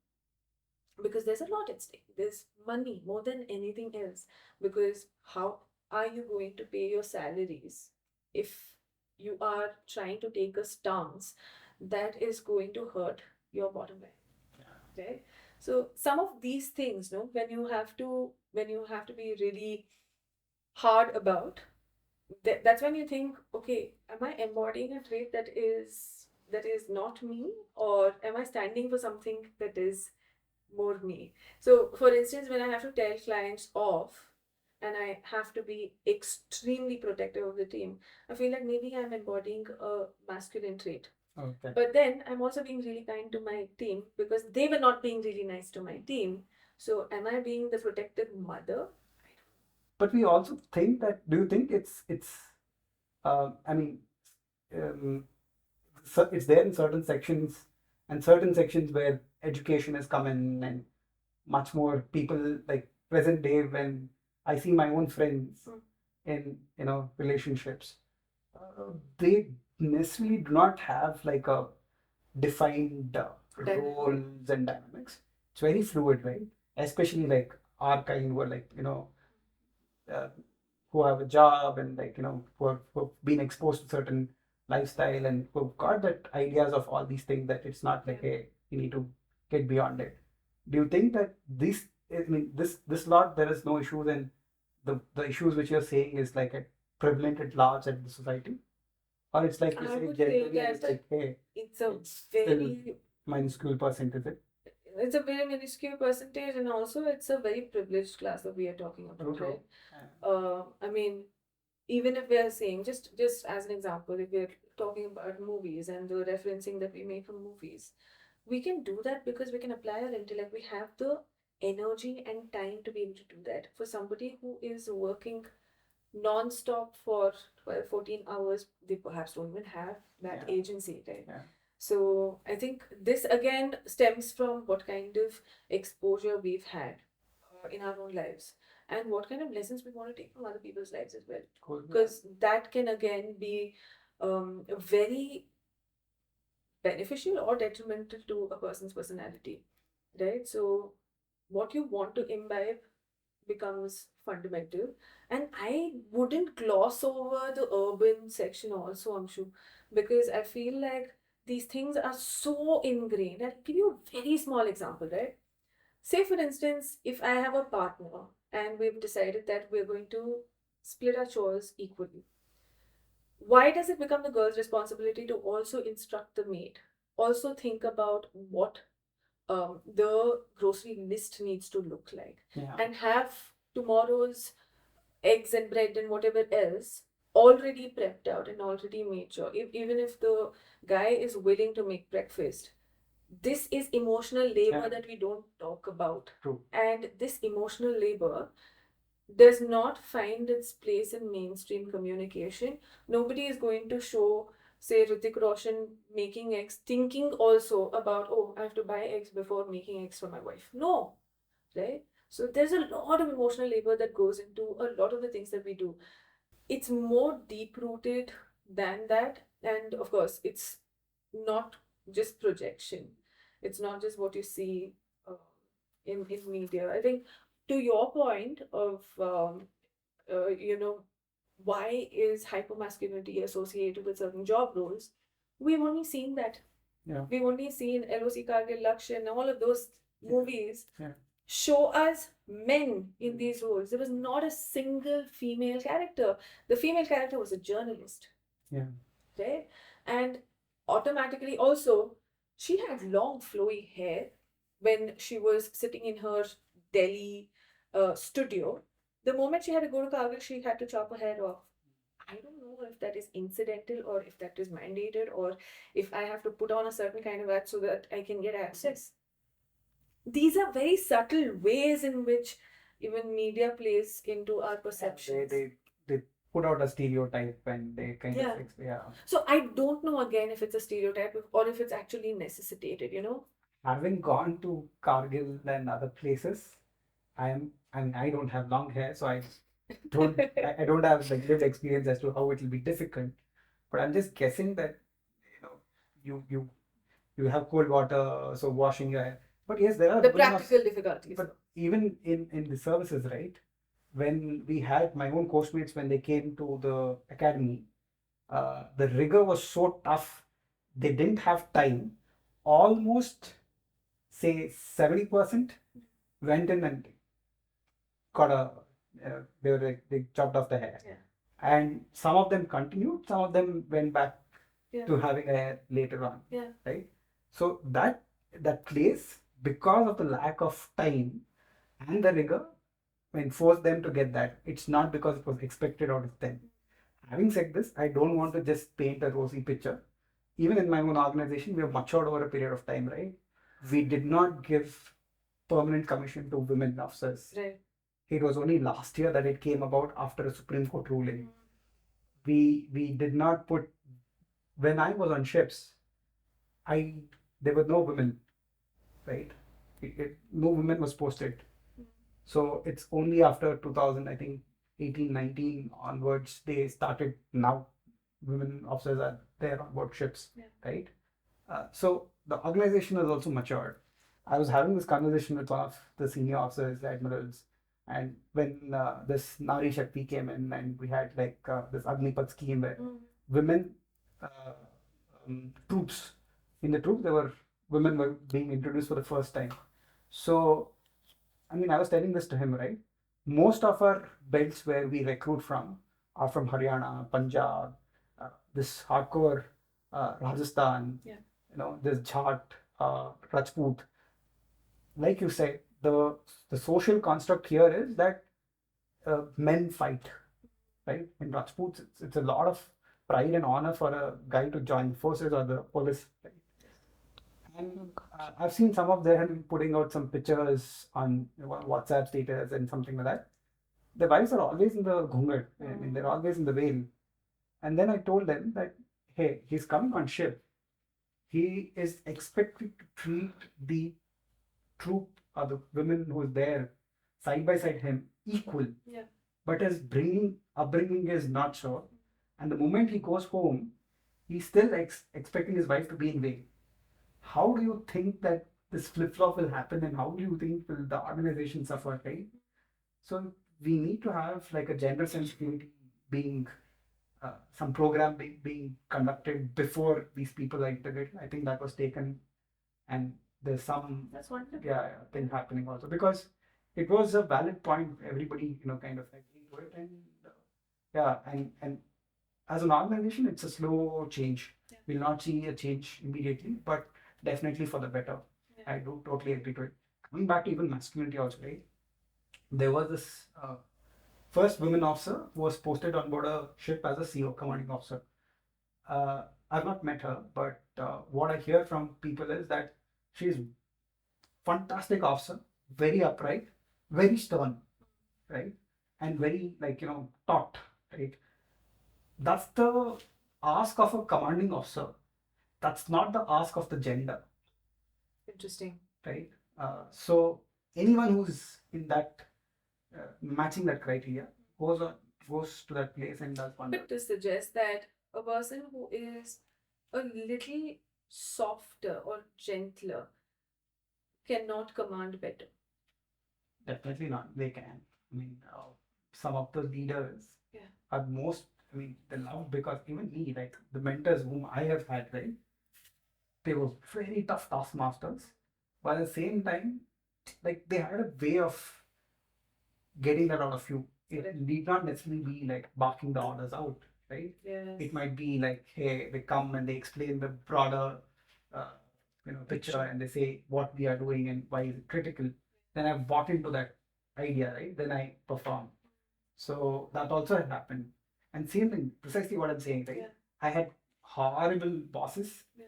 Because there's a lot at stake. There's money more than anything else. Because how are you going to pay your salaries if you are trying to take a stance that is going to hurt your bottom line, right? So some of these things, no, when you have to be really hard about, that's when you think, okay, am I embodying a trait that is not me, or am I standing for something that is more me? So, for instance, when I have to tell clients off and I have to be extremely protective of the team, I feel like maybe I'm embodying a masculine trait. Okay. But then I'm also being really kind to my team because they were not being really nice to my team. So, am I being the protective mother? But we also think that. Do you think it's? I mean, so it's there in certain sections, and certain sections where education has come in, and much more people like present day when I see my own friends in relationships, they necessarily do not have like a defined roles and dynamics. It's very fluid, right? Especially like our kind who are like uh, who have a job and like who've been exposed to certain lifestyle and who've got that ideas of all these things, that it's not like hey, you need to get beyond it. Do you think that this, I mean, this lot there is no issues, and the issues which you're saying is like a prevalent at large at the society, or it's like you I say would say generally and it's that like hey, it's a it's still very minuscule percentage. it's a very minuscule percentage, and also it's a very privileged class that we are talking about, True. right? I mean, even if we are saying, just as an example, if we're talking about movies and the referencing that we make from movies, we can do that because we can apply our intellect. We have the energy and time to be able to do that. For somebody who is working non-stop for 12, 14 hours, they perhaps don't even have that Yeah. agency, right? Yeah. So I think this again stems from what kind of exposure we've had in our own lives and what kind of lessons we want to take from other people's lives as well. Cool. Because that can again be very beneficial or detrimental to a person's personality, right? So what you want to imbibe becomes fundamental. And I wouldn't gloss over the urban section also, Amshu, because I feel like these things are so ingrained. I'll give you a very small example, right? Say, for instance, if I have a partner and we've decided that we're going to split our chores equally, why does it become the girl's responsibility to also instruct the maid? Also think about what the grocery list needs to look like, and have tomorrow's eggs and bread and whatever else already prepped out and already made sure. Even if the guy is willing to make breakfast, this is emotional labor that we don't talk about. True. And this emotional labor does not find its place in mainstream communication. Nobody is going to show, say, Hrithik Roshan making eggs, thinking also about, oh, I have to buy eggs before making eggs for my wife. No, right? So there's a lot of emotional labor that goes into a lot of the things that we do. It's more deep rooted than that. And of course, it's not just projection, it's not just what you see uh, in media. I think to your point of why is hypermasculinity associated with certain job roles, we've only seen that. Yeah. We've only seen LOC, Kargil, Lakshya, and all of those movies Yeah. show us men in these roles. There was not a single female character. The female character was a journalist. Yeah. Right? And automatically also, she had long flowy hair when she was sitting in her Delhi studio. The moment she had to go to Kargil, she had to chop her hair off. I don't know if that is incidental or if that is mandated or if I have to put on a certain kind of ad so that I can get access. These are very subtle ways in which even media plays into our perceptions. They put out a stereotype and they kind Yeah. of yeah. So I don't know again if it's a stereotype or if it's actually necessitated, you know? Having gone to Kargil and other places, I don't have long hair, so I don't have like lived experience as to how it will be difficult. But I'm just guessing that you know you have cold water, so washing your hair. But yes, there are The women of- practical difficulties. But even in the services, right? When we had my own course-mates when they came to the academy, the rigor was so tough, they didn't have time. Almost say 70% went in and got a they chopped off the hair. Yeah. And some of them continued, some of them went back Yeah. to having a hair later on. Yeah. Right? So that place, because of the lack of time and the rigor, forced them to get that. It's not because it was expected out of them. Having said this, I don't want to just paint a rosy picture. Even in my own organization, we have matured over a period of time, right? We did not give permanent commission to women officers. Right. It was only last year that it came about after a Supreme Court ruling. We did not put, when I was on ships, there were no women, right? No women was posted. So it's only after 2000, I think 18, 19 onwards, they started. Now women officers are there on board ships, Yeah. right? So the organization has also matured. I was having this conversation with one of the senior officers, the admirals, and when this Nari Shakti came in and we had like this Agnipath scheme where women troops, in the troops, women were being introduced for the first time. So, I mean, I was telling this to him, right? Most of our belts where we recruit from are from Haryana, Punjab, this hardcore Rajasthan, Yeah. This Jhat, Rajput. Like you said, the social construct here is that men fight, right? In Rajputs, it's a lot of pride and honor for a guy to join the forces or the police, right? And I've seen some of them putting out some pictures on WhatsApp status and something like that. The wives are always in the ghungat, I mean, they're always in the veil. And then I told them that, hey, he's coming on ship. He is expected to treat the troop or the women who is there side by side him equal. Yeah. But his upbringing is not so. And the moment he goes home, he's still expecting his wife to be in veil. How do you think that this flip-flop will happen, and how do you think will the organization suffer, right? So we need to have like a gender sensitivity being some program being conducted before these people are integrated. I think that was taken, and there's some That's wonderful. thing happening also, because it was a valid point. Everybody kind of agreed to it, and and as an organization, it's a slow change. Yeah. We'll not see a change immediately, but definitely for the better. Yeah. I do totally agree to it. Coming back to even masculinity also, right? There was this first women officer who was posted on board a ship as a CO, commanding officer. I've not met her, but what I hear from people is that she's fantastic officer, very upright, very stern, right? And very taut, right? That's the ask of a commanding officer. That's not the ask of the gender, Interesting. right? So anyone who's in that matching that criteria goes to that place and does wonder. But to suggest that a person who is a little softer or gentler cannot command better. Definitely not. They can. I mean, some of the leaders are most. I mean, they love, because even me, like the mentors whom I have had, right? They were very tough taskmasters, but at the same time, like they had a way of getting that out of you. It need not necessarily be like barking the orders out, right? Yes. It might be like, hey, they come and they explain the broader, picture, and they say what we are doing and why is it critical. Then I've bought into that idea, right? Then I perform. So that also had happened. And same thing, precisely what I'm saying, right? Yeah. I had horrible bosses. Yeah.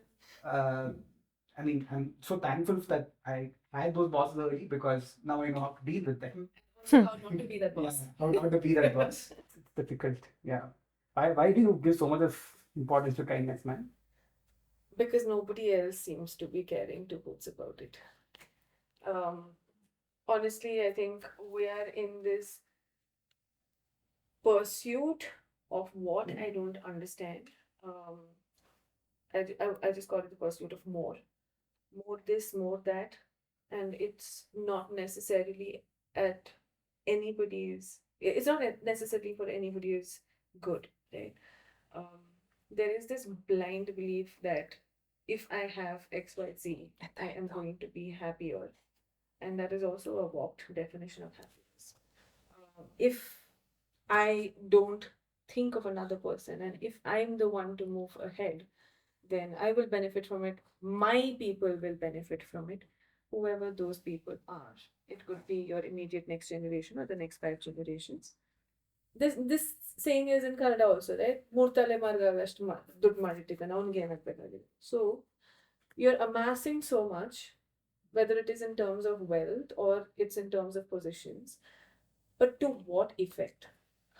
I mean, I'm so thankful that I had those bosses early, because now I know how to deal with them. Also how not to be that boss. Yeah, how not to be that boss. difficult. Yeah. Why do you give so much of importance to kindness, man? Because nobody else seems to be caring two hoots about it. Honestly, I think we are in this pursuit of what I don't understand. Um, I just call it the pursuit of more. More this, more that. And it's not necessarily at it's not necessarily for anybody's good, right? Um, there is this blind belief that if I have XYZ, I am going to be happier. And that is also a warped definition of happiness. If I don't think of another person and if I'm the one to move ahead, then I will benefit from it. My people will benefit from it, whoever those people are. It could be your immediate next generation or the next 5 generations. This saying is in Kannada also, right? ಮೂರ್ತಲೆ ಮಾರ್ಗವಷ್ಟು ದುಡ್ಡು ಮಾಡಿಟ್ಟಿದ್ದಾನೆ ಅವನಿಗೆ ಏನಕ್ಕೆ ಬೇಕಾಗಿದೆ. So you're amassing so much, whether it is in terms of wealth or it's in terms of positions, but to what effect?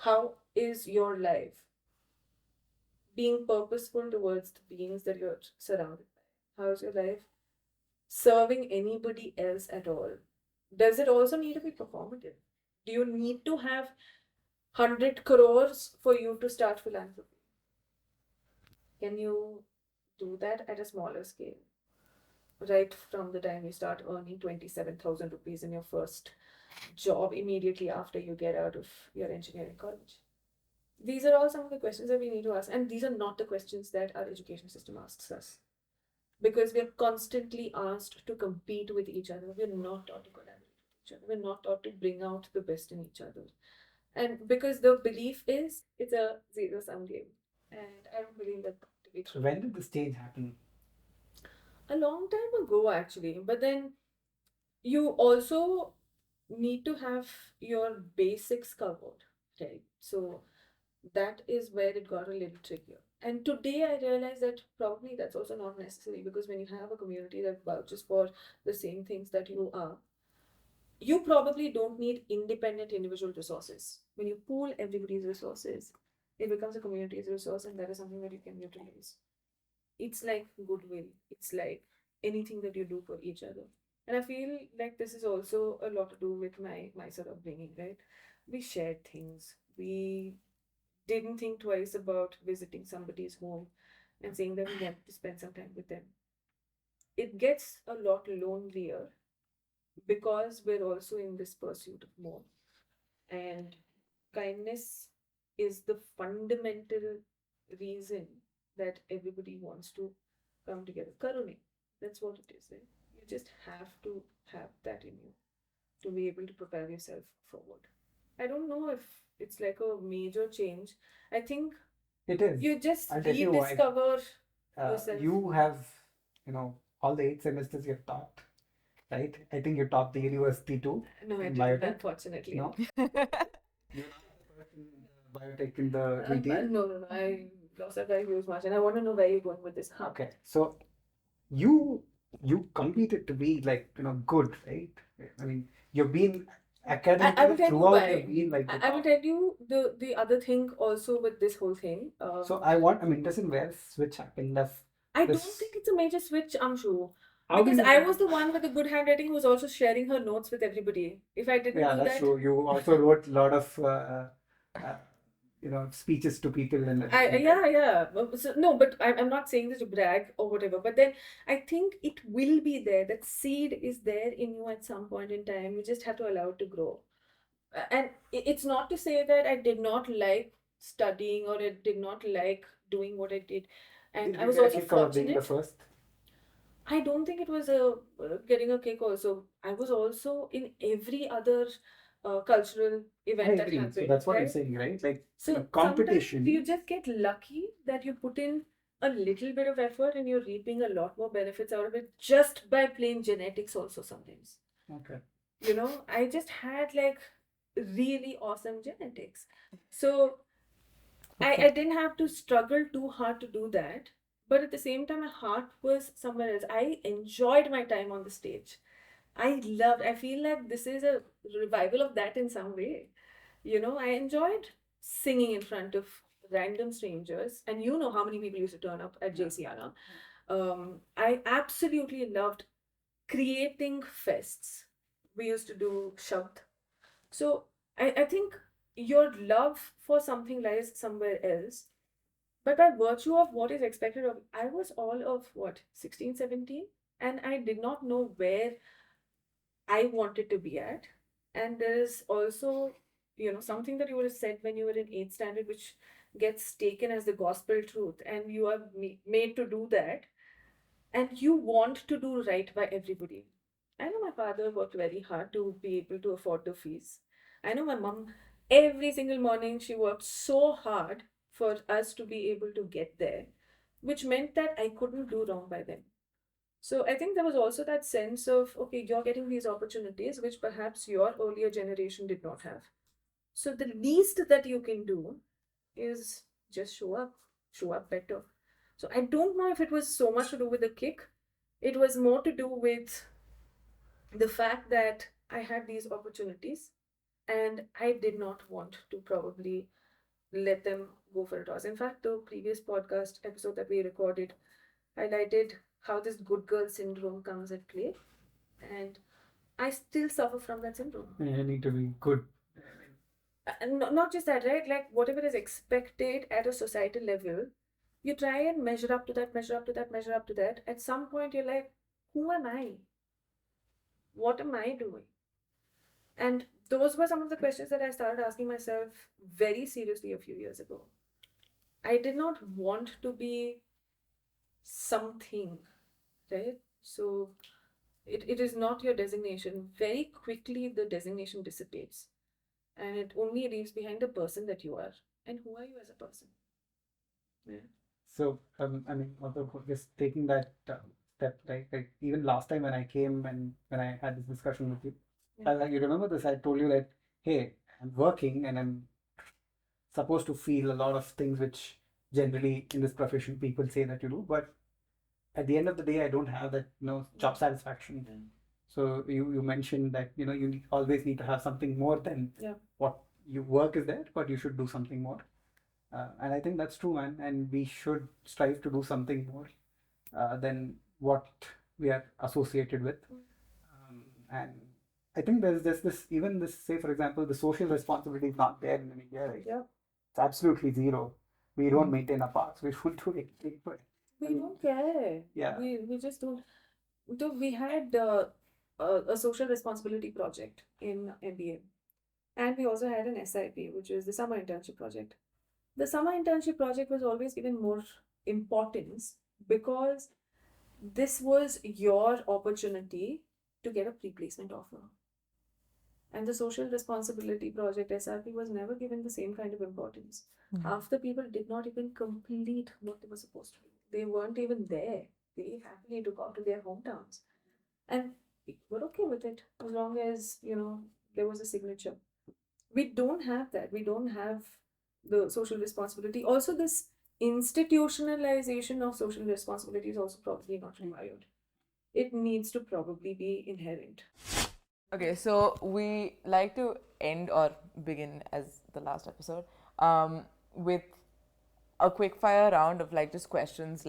How is your life being purposeful towards the beings that you're surrounded by? How is your life serving anybody else at all? Does it also need to be performative? Do you need to have 100 crores for you to start philanthropy? Can you do that at a smaller scale? Right from the time you start earning 27,000 rupees in your first job immediately after you get out of your engineering college. These are all some of the questions that we need to ask, and these are not the questions that our education system asks us, because we are constantly asked to compete with each other. We're not taught to collaborate with each other. We're not taught to bring out the best in each other. And because the belief is it's a zero-sum game, and I don't believe that to be So true. when did this change happen? A long time ago, actually, but then you also need to have your basics covered, right? So that is where it got a little trickier. And today I realize that probably that's also not necessary, because when you have a community that vouches for the same things that you are, you probably don't need independent individual resources. When you pool everybody's resources, it becomes a community's resource, and that is something that you can utilize. It's like goodwill, it's like anything that you do for each other. And I feel like this is also a lot to do with my sort of upbringing, right? We shared things. We didn't think twice about visiting somebody's home and saying that we wanted to spend some time with them. It gets a lot lonelier because we're also in this pursuit of more. And kindness is the fundamental reason that everybody wants to come together. Karune, that's what it is, right? You just have to have that in you to be able to propel yourself forward. I don't know if it's like a major change. I think It is. you just I'll tell you why. rediscover yourself. You have, all the 8 semesters you've taught, right? I think you taught the university too. No, I in didn't, biotech. unfortunately. No? You're not the person in biotech in the Retd? No. I lost that very huge much, and I want to know where you're going with this. Okay, so you competed to be like good, right? I mean, you've been I will academically tell you throughout. why. You've been like the I will top. tell you the other thing also with this whole thing. So doesn't where switch happened? I don't this- think it's a major switch, Amshu. How do Because you- I was the one with the good handwriting who was also sharing her notes with everybody. If I didn't Yeah, do that's that, true. You also wrote a lot of speeches to people and everything. yeah. So, no, but I'm not saying this to brag or whatever. But then I think it will be there. That seed is there in you at some point in time. You just have to allow it to grow. And it's not to say that I did not like studying or I did not like doing what I did. And Did I you was get a also kick out of being the fortunate. first? I don't think it was getting a kick also. I was also in every other cultural I event that agree. happened. So that's what I'm right? saying, right? Like So competition. sometimes you just get lucky that you put in a little bit of effort and you're reaping a lot more benefits out of it just by plain genetics also sometimes. Okay. I just had like really awesome genetics. So I didn't have to struggle too hard to do that. But at the same time, my heart was somewhere else. I enjoyed my time on the stage. I feel like this is a revival of that in some way. I enjoyed singing in front of random strangers, and you know how many people used to turn up at JCR. I absolutely loved creating fests. We used to do shabd. So I think your love for something lies somewhere else. But by virtue of what is expected of, I was all of what, 16, 17? And I did not know where I wanted to be at. And there is also, something that you would have said when you were in 8th standard, which gets taken as the gospel truth, and you are made to do that, and you want to do right by everybody. I know my father worked very hard to be able to afford the fees. I know my mom, every single morning, she worked so hard for us to be able to get there, which meant that I couldn't do wrong by them. So I think there was also that sense of, okay, you're getting these opportunities which perhaps your earlier generation did not have. So the least that you can do is just show up better. So I don't know if it was so much to do with the kick. It was more to do with the fact that I had these opportunities and I did not want to probably let them go for a toss. In fact, the previous podcast episode that we recorded highlighted how this good girl syndrome comes at play, and I still suffer from that syndrome. You need to be good. And not just that, right? Like whatever is expected at a societal level, you try and measure up to that, measure up to that, measure up to that. At some point, you're like, who am I? What am I doing? And those were some of the questions that I started asking myself very seriously a few years ago. I did not want to be something, right? So it is not your designation. Very quickly, the designation dissipates and it only leaves behind the person that you are. And who are you as a person? Yeah. So, I mean, although just taking that step, like even last time when I came and when I had this discussion with you, Yeah. like you remember this, I told you that, hey, I'm working and I'm supposed to feel a lot of things which generally in this profession people say that you do, but at the end of the day, I don't have that, job satisfaction. Yeah. So you mentioned that, you always need to have something more than Yeah. what you work is there, but you should do something more. And I think that's true, man. And we should strive to do something more than what we are associated with. And I think there's this, even this, say, for example, the social responsibility is not there in India, right? Yeah. It's absolutely zero. We don't maintain our parks. We don't do anything. But We don't care. Yeah. We just don't. So we had a social responsibility project in MBA, and we also had an SIP, which is the summer internship project. The summer internship project was always given more importance because this was your opportunity to get a pre-placement offer. And the social responsibility project SRP was never given the same kind of importance. Half the people did not even complete what they were supposed to do. They weren't even there. They happily took off to their hometowns. And we were okay with it as long as, there was a signature. We don't have that. We don't have the social responsibility. Also, this institutionalization of social responsibility is also probably not required. It needs to probably be inherent. Okay, so we like to end or begin as the last episode with a quick fire round of like just questions,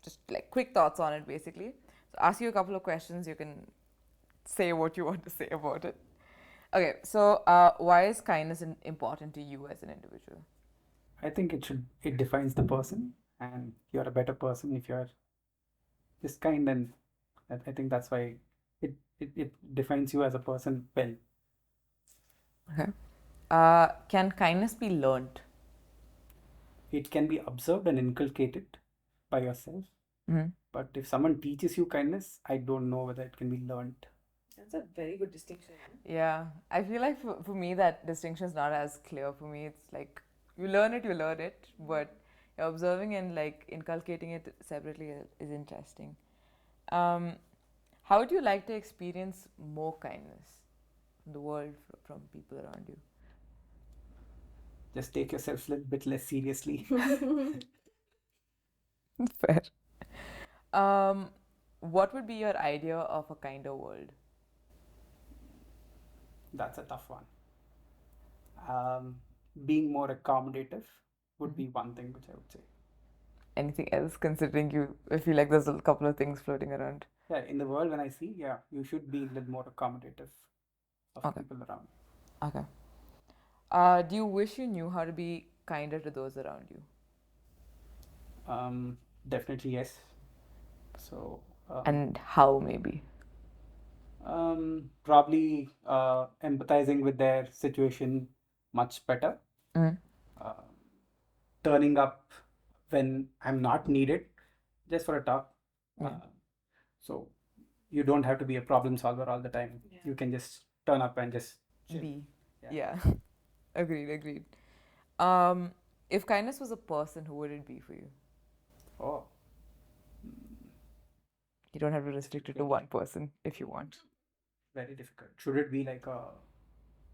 just like quick thoughts on it basically. So ask you a couple of questions, you can say what you want to say about it. Okay, so why is kindness important to you as an individual? I think it defines the person, and you're a better person if you're just kind, and I think that's why it defines you as a person well. Okay. Can kindness be learned? It can be observed and inculcated by yourself. Mm-hmm. But if someone teaches you kindness, I don't know whether it can be learned. That's a very good distinction. Yeah, I feel like for me that distinction is not as clear for me. It's like you learn it, but observing and like inculcating it separately is interesting. How would you like to experience more kindness from the world, from people around you? Just take yourself a little bit less seriously. Fair. What would be your idea of a kinder world? That's a tough one. being more accommodative would be one thing which I would say. Anything else, considering I feel like there's a couple of things floating around. Yeah, in the world when I see, yeah, you should be a little more accommodative of Okay. people around. Okay. Do you wish you knew how to be kinder to those around you? Definitely yes. So And how, maybe? probably empathizing with their situation much better. Mm. Uh, Turning up when I'm not needed, just for a talk. Yeah. So you don't have to be a problem solver all the time. Yeah. You can just turn up and just chill. Be. Yeah. Yeah. Agreed. If kindness was a person, who would it be for you? Oh, You don't have to restrict it to one person if you want. very difficult. Should it be like a?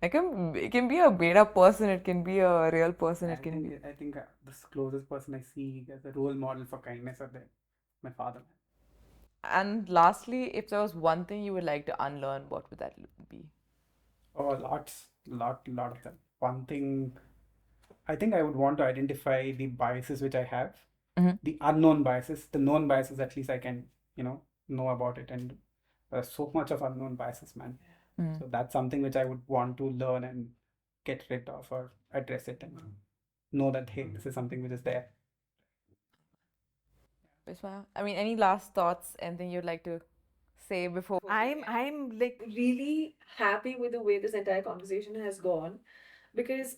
It can be a made up person, it can be a real person, it can be. I think the closest person I see as a role model for kindness are my father. And lastly, if there was one thing you would like to unlearn, what would that be? Oh, lot of them. One thing, I think I would want to identify the biases which I have, Mhm. the unknown biases. The known biases, at least I can, know about it. And there's so much of unknown biases, man. Mm. So that's something which I would want to learn and get rid of or address it and know that, hey, this is something which is there. Vismaya, I mean, any last thoughts, anything you'd like to say before? I'm like really happy with the way this entire conversation has gone, because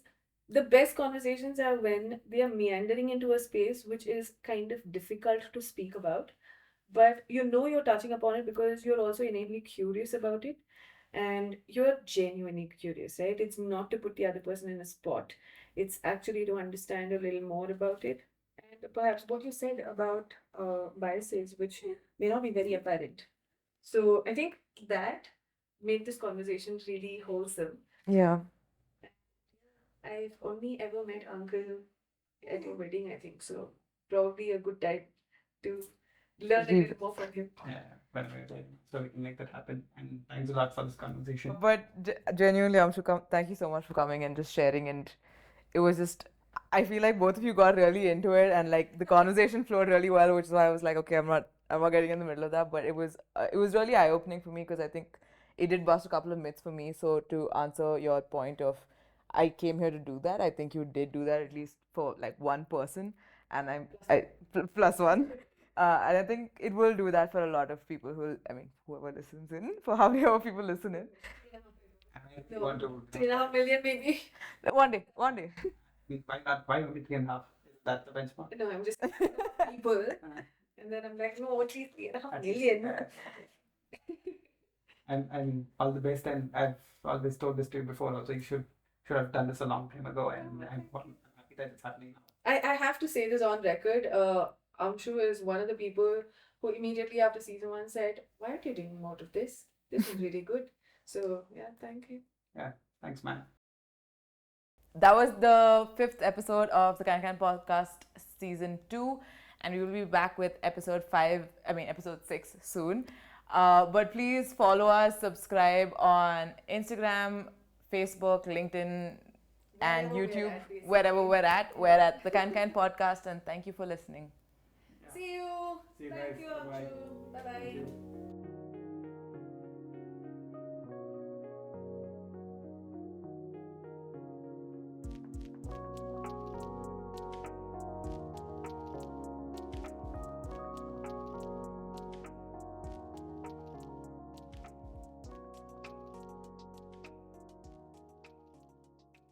the best conversations are when they are meandering into a space which is kind of difficult to speak about, but you're touching upon it because you're also innately curious about it, and you're genuinely curious, right? It's not to put the other person in a spot, it's actually to understand a little more about it. And perhaps what you said about biases, which may not be very apparent. So I think that made this conversation really wholesome. Yeah. I've only ever met Uncle at your wedding, I think. So probably a good time to learn a little more from him. Yeah, but so we can make that happen. And thanks a lot for this conversation. But genuinely, Amshu, thank you so much for coming and just sharing. And it was just, I feel like both of you got really into it, and like the conversation flowed really well, which is why I was like, okay, I'm not getting in the middle of that. But it was really eye opening for me, because I think it did bust a couple of myths for me. So to answer your point of, I came here to do that, I think you did do that, at least for like one person, and plus one. And I think it will do that for a lot of people whoever listens in, for how many people listen in. And I want to 3.5 million, maybe. One day. why not? Why only 3.5? Is that the benchmark? No, I'm just people. And then I'm like, no, at least 3.5 million. And all the best. And I've always told this to you before. Also, you should have done this a long time ago. And I'm happy that it's happening now. I have to say this on record. Amshu is one of the people who immediately after season 1 said, why aren't you doing more of this? This is really good. So, yeah, thank you. Yeah, thanks, man. That was the 5th episode of the Can Podcast Season 2, and we will be back with episode 6 soon. But please follow us, subscribe on Instagram, Facebook, LinkedIn, and YouTube, wherever we're at. We're at the Can Podcast, and thank you for listening. See you. See you Thank guys. you, Bye-bye. Amshu. Bye-bye. Thank you.